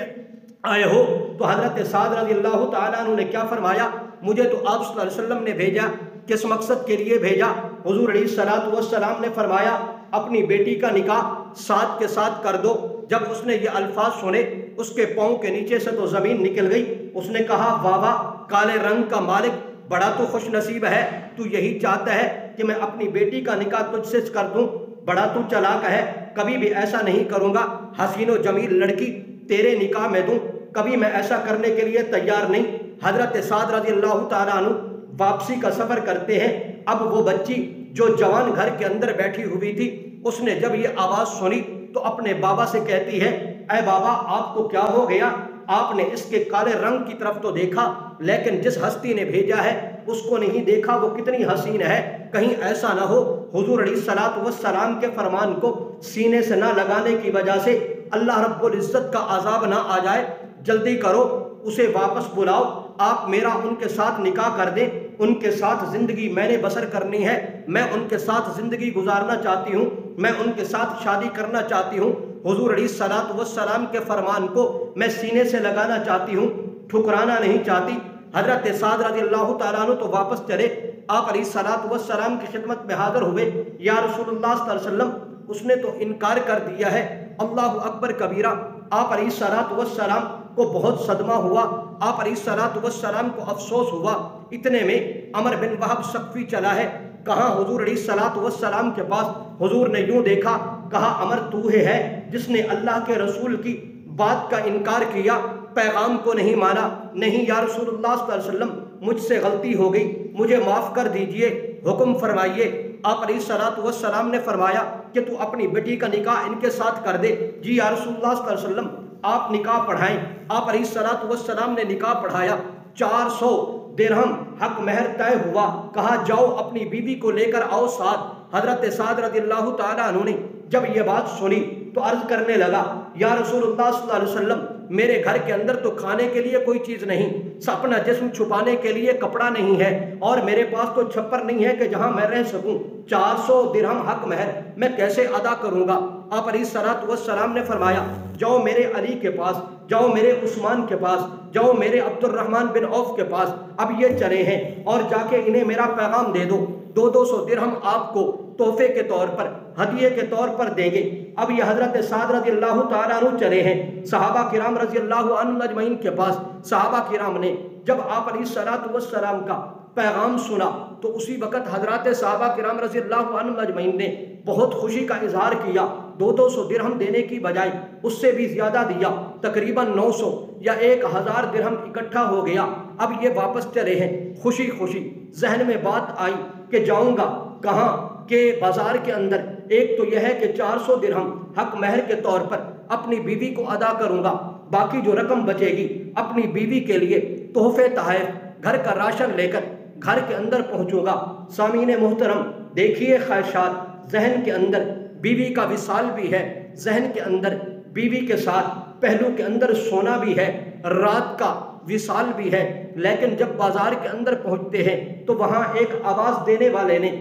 S1: آئے ہو؟ تو حضرت سعد رضی اللہ تعالیٰ عنہ نے کیا فرمایا، مجھے تو آپ صلی اللہ علیہ وسلم نے بھیجا۔ کس مقصد کے لیے بھیجا؟ حضور علیہ الصلوۃ والسلام نے فرمایا اپنی بیٹی کا نکاح سعد کے ساتھ کر دو۔ جب اس نے یہ الفاظ سنے اس کے پاؤں کے نیچے سے تو زمین نکل گئی، اس نے کہا واہ واہ کالے رنگ کا مالک، بڑا تو خوش نصیب ہے، تو یہی چاہتا ہے کہ میں اپنی بیٹی کا نکاح تجھ سے کر دوں، بڑا تو چلاک ہے، کبھی بھی ایسا نہیں کروں گا، حسین و جمیل لڑکی تیرے نکاح میں دوں، کبھی میں ایسا کرنے کے لیے تیار نہیں۔ حضرت سعد رضی اللہ تعالیٰ عنہ واپسی کا سفر کرتے ہیں۔ اب وہ بچی جو جوان گھر کے اندر بیٹھی ہوئی تھی، اس نے جب یہ آواز سنی تو اپنے بابا سے کہتی ہے اے بابا آپ کو کیا ہو گیا؟ آپ نے اس کے کالے رنگ کی طرف تو دیکھا لیکن جس ہستی نے بھیجا ہے اس کو نہیں دیکھا، وہ کتنی حسین ہے، کہیں ایسا نہ ہو حضور علیہ الصلوۃ والسلام کے فرمان کو سینے سے نہ لگانے کی وجہ سے اللہ رب العزت کا عذاب نہ آ جائے، جلدی کرو اسے واپس بلاؤ، آپ میرا ان کے ساتھ نکاح کر دیں، ان کے ساتھ زندگی میں نے بسر کرنی ہے، میں ان کے ساتھ زندگی گزارنا چاہتی ہوں، میں ان کے ساتھ شادی کرنا چاہتی ہوں، حضور علیہ الصلوۃ والسلام کے فرمان کو میں سینے سے لگانا چاہتی ہوں، ٹھکرانا نہیں چاہتی۔ حضرت سعد رضی اللہ تعالیٰ عنہ تو واپس چلے، آپ علیہ الصلوۃ والسلام کی خدمت میں حاضر ہوئے، یا رسول اللہ صلی اللہ علیہ وسلم اس نے تو انکار کر دیا ہے، اللہ اکبر کبیرہ۔ آپ علیہ الصلوۃ والسلام کو بہت صدمہ ہوا، آپ علیہ الصلوۃ والسلام کو افسوس ہوا۔ اتنے میں عمر بن وہب ثقفی چلا ہے، کہاں حضور علیہ الصلوۃ والسلام کے پاس، حضور نے یوں دیکھا، کہا عمر تو ہے جس نے اللہ کے رسول کی بات کا انکار کیا، پیغام کو نہیں مانا؟ نہیں یا رسول اللہ صلی اللہ علیہ وسلم مجھ سے غلطی ہو گئی، مجھے معاف کر دیجئے، حکم فرمائیے۔ آپ علیہ الصلوۃ والسلام نے فرمایا کہ تو اپنی بیٹی کا نکاح ان کے ساتھ کر دے۔ جی یا رسول اللہ صلی اللہ علیہ وسلم آپ نکاح پڑھائیں۔ آپ علیہ الصلوۃ والسلام نے نکاح پڑھایا، 400 درہم حق مہر طے ہوا، کہا جاؤ اپنی بیوی کو لے کر آؤ ساتھ۔ حضرت سعد رضی اللہ تعالیٰ عنہ نے جب یہ بات سنی تو عرض کرنے لگا یا رسول اللہ صلی اللہ علیہ وسلم میرے گھر کے اندر تو کھانے کے لیے کوئی چیز نہیں، اپنا جسم چھپانے کے لیے کپڑا نہیں ہے، اور میرے پاس تو چھپر نہیں ہے کہ جہاں میں رہ سکوں، 400 درہم حق مہر میں کیسے ادا کروں گا؟ آپ علیہ الصلوۃ والسلام نے فرمایا جاؤ میرے علی کے پاس، جاؤ میرے عثمان کے پاس، جاؤ میرے عبد الرحمن بن عوف کے پاس، اب یہ چلے ہیں اور جا کے انہیں میرا پیغام دے دو، 200 درہم آپ کو تحفے کے طور پر، ہدیے کے طور پر دیں گے۔ اب یہ حضرت سعد رضی اللہ تعالیٰ عنہ چلے ہیں صحابہ کرام رضی اللہ عنہ اجمعین کے پاس۔ صحابہ کرام نے جب آپ علیہ الصلوۃ والسلام کا پیغام سنا تو اسی وقت حضرات صحابہ کرام رضی اللہ عنہ اجمعین نے بہت خوشی کا اظہار کیا، 200 درہم دینے کی بجائے اس سے بھی زیادہ دیا، تقریباً 900 یا 1000 درہم اکٹھا ہو گیا۔ اب یہ واپس چلے ہیں خوشی خوشی، ذہن میں بات آئی کہ جاؤں گا کہاں کہ بازار کے اندر، ایک تو یہ ہے کہ 400 درہم حق مہر کے طور پر اپنی بیوی کو ادا کروں گا، باقی جو رقم بچے گی اپنی بیوی کے لیے تحفے تحائف گھر کا راشن لے کر گھر کے اندر پہنچوں گا۔ سامعین محترم دیکھیے خواہشات، ذہن کے اندر بیوی کا وصال بھی ہے، ذہن کے اندر بیوی کے ساتھ پہلو کے اندر سونا بھی ہے، رات کا وصال بھی ہے، لیکن جب بازار کے اندر پہنچتے ہیں تو وہاں ایک آواز دینے والے نے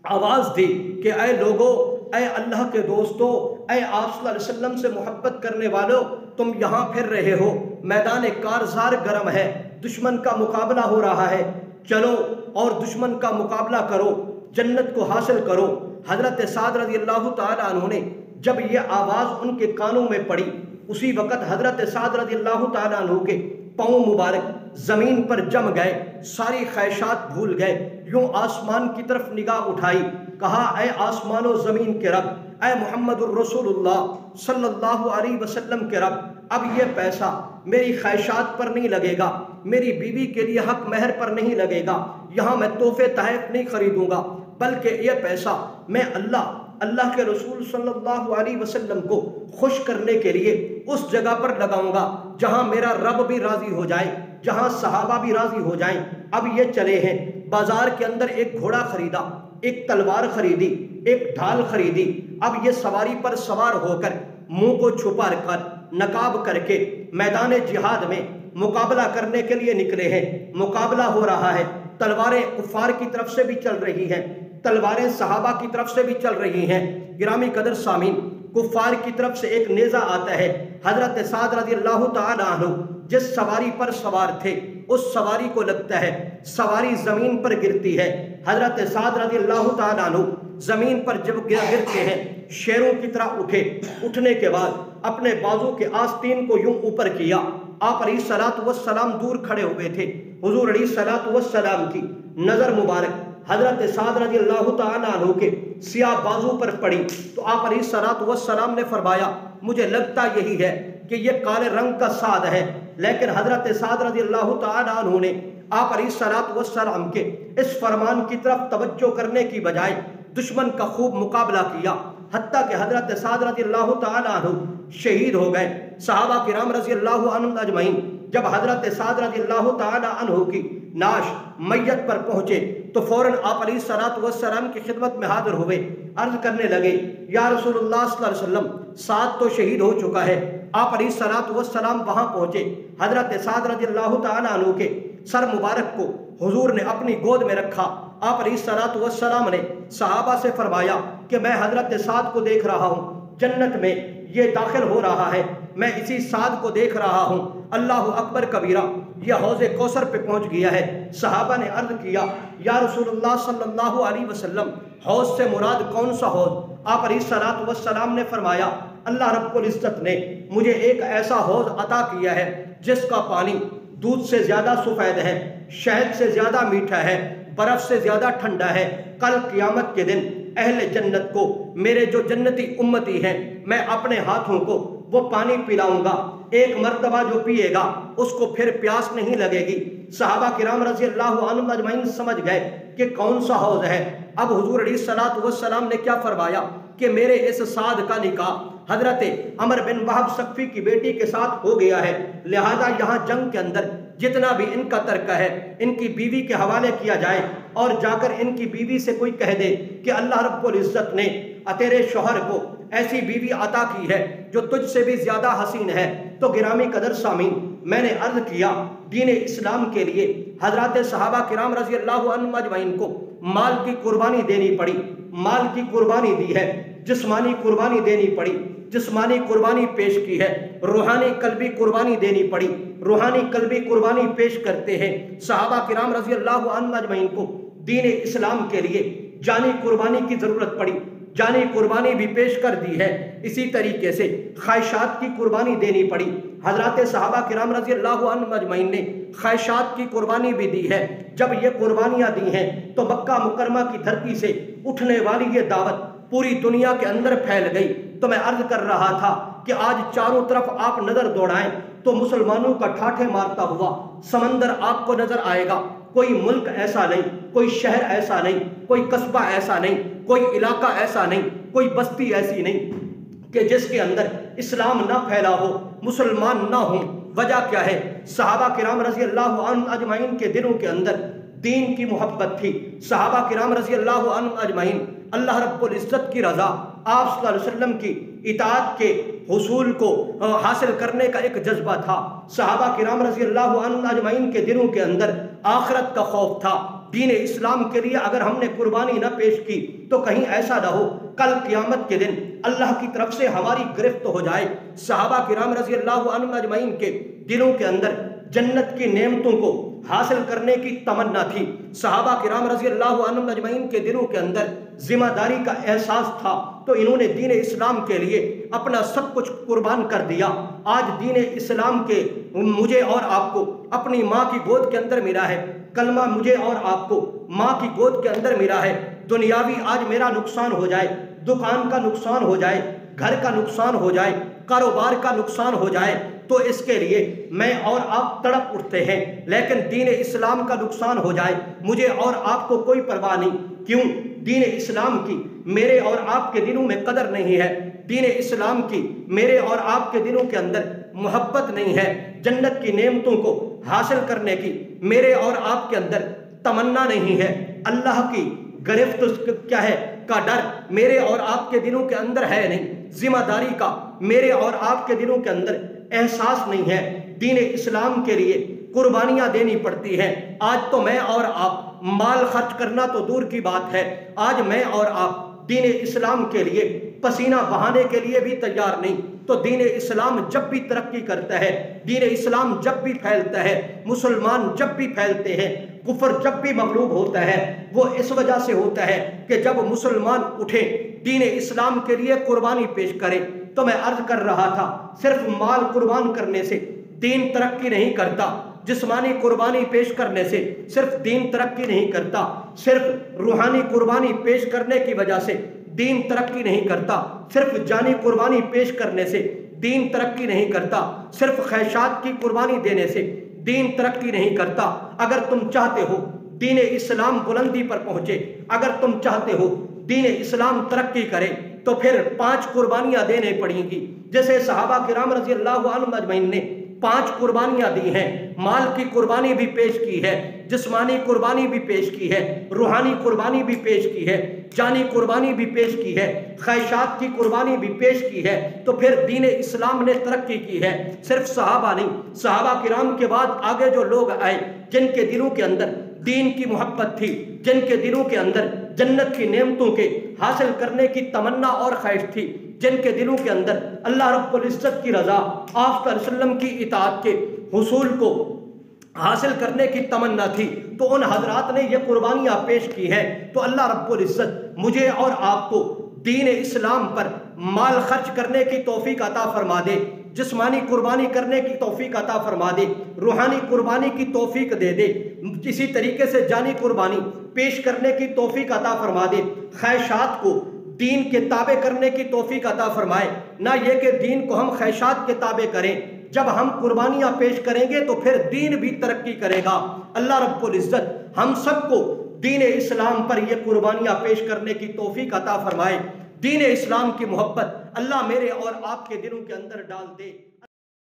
S1: آواز دی کہ اے لوگو، اے اللہ کے دوستو، اے آپ صلی اللہ علیہ وسلم سے محبت کرنے والو، تم یہاں پھر رہے ہو، میدان کارزار گرم ہے، دشمن کا مقابلہ ہو رہا ہے، چلو اور دشمن کا مقابلہ کرو، جنت کو حاصل کرو۔ حضرت سعد رضی اللہ تعالیٰ عنہ نے جب یہ آواز ان کے کانوں میں پڑی، اسی وقت حضرت سعد رضی اللہ تعالیٰ عنہ کے پاؤں مبارک زمین پر جم گئے، ساری خواہشات بھول گئے، یوں آسمان کی طرف نگاہ اٹھائی، کہا اے آسمان و زمین کے رب، اے محمد الرسول اللہ صلی اللہ علیہ وسلم کے رب، اب یہ پیسہ میری خواہشات پر نہیں لگے گا، میری بیوی کے لیے حق مہر پر نہیں لگے گا، یہاں میں تحفے تحائف نہیں خریدوں گا، بلکہ یہ پیسہ میں اللہ کے رسول صلی اللہ علیہ وسلم کو خوش کرنے کے لیے اس جگہ پر لگاؤں گا جہاں میرا رب بھی راضی ہو جائے، جہاں صحابہ بھی راضی ہو جائیں۔ اب یہ چلے ہیں، بازار کے اندر ایک گھوڑا خریدا، ایک تلوار خریدی، ایک ڈھال خریدی۔ اب یہ سواری پر سوار ہو کر منہ کو چھپا کر نقاب کر کے میدان جہاد میں مقابلہ کرنے کے لیے نکلے ہیں۔ مقابلہ ہو رہا ہے، تلواریں کفار کی طرف سے بھی چل رہی ہیں، تلواریں صحابہ کی طرف سے بھی چل رہی ہیں۔ گرامی قدر سامعین، کفار کی طرف سے ایک نیزہ آتا ہے۔ حضرت سعد رضی اللہ تعالی عنہ جس سواری پر سوار تھے اس سواری کو لگتا ہے، سواری زمین پر گرتی ہے۔ حضرت سعد رضی اللہ تعالی عنہ زمین پر جب گرتے ہیں، شیروں کی طرح اٹھنے کے بعد اپنے بازو کے آستین کو یوں اوپر کیا۔ آپ علیہ الصلوۃ والسلام دور کھڑے ہوئے تھے۔ حضور علیہ الصلوۃ والسلام کی نظر مبارک حضرت سعد رضی اللہ تعالیٰ عنہ کے سیاہ بازو پر پڑی تو آپ علیہ الصلوۃ والسلام نے فرمایا مجھے لگتا یہی ہے کہ یہ کالے رنگ کا سعد ہے، لیکن حضرت سعد رضی اللہ تعالیٰ عنہ نے آپ علیہ الصلوۃ والسلام کے اس فرمان کی طرف توجہ کرنے کی بجائے دشمن کا خوب مقابلہ کیا، حتیٰ کہ حضرت سعد رضی اللہ تعالیٰ عنہ شہید ہو گئے۔ صحابہ کرام رضی اللہ عنہم اجمعین جب حضرت سعد رضی اللہ تعالیٰ عنہ کی نعش میت پر پہنچے تو فوراً آپ علیہ الصلوۃ والسلام کی خدمت میں حاضر ہوئے، عرض کرنے لگے یا رسول اللہ صلی اللہ علیہ وسلم سعد تو شہید ہو چکا ہے۔ آپ علیہ الصلوۃ والسلام وہاں پہنچے، حضرت سعد رضی اللہ تعالیٰ عنہ کے سر مبارک کو حضور نے اپنی گود میں رکھا۔ آپ علیہ الصلوۃ والسلام نے صحابہ سے فرمایا کہ میں حضرت سعد کو دیکھ رہا ہوں، جنت میں یہ داخل ہو رہا ہے، میں اسی سعد کو دیکھ رہا ہوں۔ اللہ اکبر کبیرہ، یہ حوض کوثر پہ پہنچ گیا ہے۔ صحابہ نے عرض کیا یا رسول اللہ صلی اللہ علیہ وسلم حوض سے مراد کون سا حوض؟ آپ علیہ الصلوۃ والسلام نے فرمایا اللہ رب العزت نے مجھے ایک ایسا حوض عطا کیا ہے جس کا پانی دودھ سے زیادہ سفید ہے، شہد سے زیادہ میٹھا ہے، برف سے زیادہ ٹھنڈا ہے۔ کل قیامت کے دن اہل جنت کو، میرے جو جنتی امتی ہیں، میں اپنے ہاتھوں کو وہ پانی پلاؤں گا، ایک مرتبہ جو پیے گا اس کو پھر پیاس نہیں لگے گی۔ صحابہ کرام رضی اللہ عنہم اجمعین سمجھ گئے کہ کون سا حوض ہے۔ اب حضور علیہ الصلوۃ والسلام نے کیا فرمایا کہ میرے اس سعد کا نکاح حضرت عمر بن وہب ثقفی کی بیٹی کے ساتھ ہو گیا ہے، لہذا یہاں جنگ کے اندر جتنا بھی ان کا ترکہ ہے ان کی بیوی کے حوالے کیا جائے، اور جا کر ان کی بیوی سے کوئی کہہ دے کہ اللہ رب العزت نے تیرے شوہر کو ایسی بیوی عطا کی ہے جو تجھ سے بھی زیادہ حسین ہے۔ تو گرامی قدر سامعین، میں نے عرض کیا دین اسلام کے لیے حضرات صحابہ کرام رضی اللہ عنہم اجمعین کو مال کی قربانی دینی پڑی، مال کی قربانی دی ہے، جسمانی قربانی دینی پڑی، جسمانی قربانی پیش کی ہے، روحانی قلبی قربانی دینی پڑی، روحانی قلبی قربانی پیش کرتے ہیں۔ صحابہ کرام رضی اللہ عنہم اجمعین کو دین اسلام کے لیے جانی قربانی کی ضرورت پڑی، جانی قربانی بھی پیش کر دی ہے۔ اسی طریقے سے خواہشات کی قربانی دینی پڑی، حضرات صحابہ کرام رضی اللہ عنہم اجمعین نے خواہشات کی قربانی بھی دی ہے۔ جب یہ قربانیاں دی ہیں تو مکہ مکرمہ کی دھرتی سے اٹھنے والی یہ دعوت پوری دنیا کے اندر پھیل گئی۔ تو میں عرض کر رہا تھا کہ آج چاروں طرف آپ نظر دوڑائیں تو مسلمانوں کا ٹھاٹھے مارتا ہوا سمندر آپ کو نظر آئے گا۔ کوئی ملک ایسا نہیں، کوئی شہر ایسا نہیں، کوئی قصبہ ایسا نہیں، کوئی علاقہ ایسا نہیں، کوئی بستی ایسی نہیں کہ جس کے اندر اسلام نہ پھیلا ہو، مسلمان نہ ہوں۔ وجہ کیا ہے؟ صحابہ کرام رضی اللہ عنہم اجمعین کے دلوں کے اندر دین کی محبت تھی۔ صحابہ کرام رضی اللہ عنہم اجمعین اللہ رب العزت کی رضا، آپ صلی اللہ علیہ وسلم کی اطاعت کے حصول کو حاصل کرنے کا ایک جذبہ تھا۔ صحابہ کرام رضی اللہ عنہم اجمعین کے دلوں کے اندر آخرت کا خوف تھا۔ دین اسلام کے لیے اگر ہم نے قربانی نہ پیش کی تو کہیں ایسا نہ ہو کل قیامت کے دن اللہ کی طرف سے ہماری گرفت ہو جائے۔ صحابہ کرام رضی اللہ عنہم اجمعین کے دلوں کے اندر جنت کی نعمتوں کو حاصل کرنے کی تمنا تھی۔ صحابہ کرام رضی اللہ عنہم اجمعین کے دلوں کے اندر ذمہ داری کا احساس تھا، تو انہوں نے دین اسلام کے لیے اپنا سب کچھ قربان کر دیا۔ آج دین اسلام کے مجھے اور آپ کو اپنی ماں کی گود کے اندر ملا ہے، کلمہ مجھے اور آپ کو ماں کی گود کے اندر ملا ہے۔ دنیاوی آج میرا نقصان ہو جائے، دکان کا نقصان ہو جائے، گھر کا نقصان ہو جائے، کاروبار کا نقصان ہو جائے تو اس کے لیے میں اور آپ تڑپ اٹھتے ہیں، لیکن دین اسلام کا نقصان ہو جائے مجھے اور آپ کو کوئی پرواہ نہیں۔ کیوں؟ دین اسلام کی میرے اور آپ کے دلوں میں قدر نہیں ہے، دین اسلام کی میرے اور آپ کے دلوں کے اندر محبت نہیں ہے، جنت کی نعمتوں کو حاصل کرنے کی میرے اور آپ کے اندر تمنا نہیں ہے، اللہ کی گرفت کیا ہے کا ڈر میرے اور آپ کے دلوں کے اندر ہے نہیں، ذمہ داری کا میرے اور آپ کے دلوں کے اندر احساس نہیں ہے۔ دین اسلام کے لیے قربانیاں دینی پڑتی ہیں۔ آج تو میں اور آپ مال خرچ کرنا تو دور کی بات ہے، آج میں اور آپ دین اسلام کے لیے پسینہ بہانے کے لیے بھی تیار نہیں۔ تو دین اسلام جب بھی ترقی کرتا ہے، دین اسلام جب بھی پھیلتا ہے، مسلمان جب بھی پھیلتے ہیں، کفر جب بھی مغلوب ہوتا ہے، وہ اس وجہ سے ہوتا ہے کہ جب مسلمان اٹھے دین اسلام کے لیے قربانی پیش کرے۔ تو میں عرض کر رہا تھا صرف مال قربان کرنے سے دین ترقی نہیں کرتا، جسمانی قربانی پیش کرنے سے صرف دین ترقی نہیں کرتا، صرف روحانی قربانی پیش کرنے کی وجہ سے دین ترقی نہیں کرتا، صرف جانی قربانی پیش کرنے سے دین ترقی نہیں کرتا، صرف خواہشات کی قربانی دینے سے دین ترقی نہیں کرتا۔ اگر تم چاہتے ہو دین اسلام بلندی پر پہنچے، اگر تم چاہتے ہو دین اسلام ترقی کرے تو پھر 5 قربانیاں دینے پڑیں گی، جیسے صحابہ کرام رضی اللہ عنہم اجمعین نے 5 قربانیاں دی ہیں۔ مال کی قربانی بھی پیش کی ہے، جسمانی قربانی بھی پیش کی ہے، روحانی قربانی بھی پیش کی ہے، جانی قربانی بھی پیش کی ہے، خواہشات کی قربانی بھی پیش کی ہے۔ تو پھر دین اسلام نے ترقی کی ہے۔ صرف صحابہ نہیں، صحابہ کرام کے بعد آگے جو لوگ آئے جن کے دلوں کے اندر دین کی محبت تھی، جن کے دلوں کے اندر جنت کی نعمتوں کے حاصل کرنے کی تمنا اور خواہش تھی، جن کے دلوں کے اندر اللہ رب العزت کی رضا، آپ صلی اللہ علیہ وسلم کی اطاعت کے حصول کو حاصل کرنے کی تمنا تھی، تو ان حضرات نے یہ قربانیاں پیش کی ہیں۔ تو اللہ رب العزت مجھے اور آپ کو دین اسلام پر مال خرچ کرنے کی توفیق عطا فرما دے، جسمانی قربانی کرنے کی توفیق عطا فرما دے، روحانی قربانی کی توفیق دے دے، اسی طریقے سے جانی قربانی پیش کرنے کی توفیق عطا فرما دے، خواہشات کو دین کے تابع کرنے کی توفیق عطا فرمائے، نہ یہ کہ دین کو ہم خواہشات کے تابع کریں۔ جب ہم قربانیاں پیش کریں گے تو پھر دین بھی ترقی کرے گا۔ اللہ رب العزت ہم سب کو دین اسلام پر یہ قربانیاں پیش کرنے کی توفیق عطا فرمائے۔ دین اسلام کی محبت اللہ میرے اور آپ کے دلوں کے اندر ڈال دے۔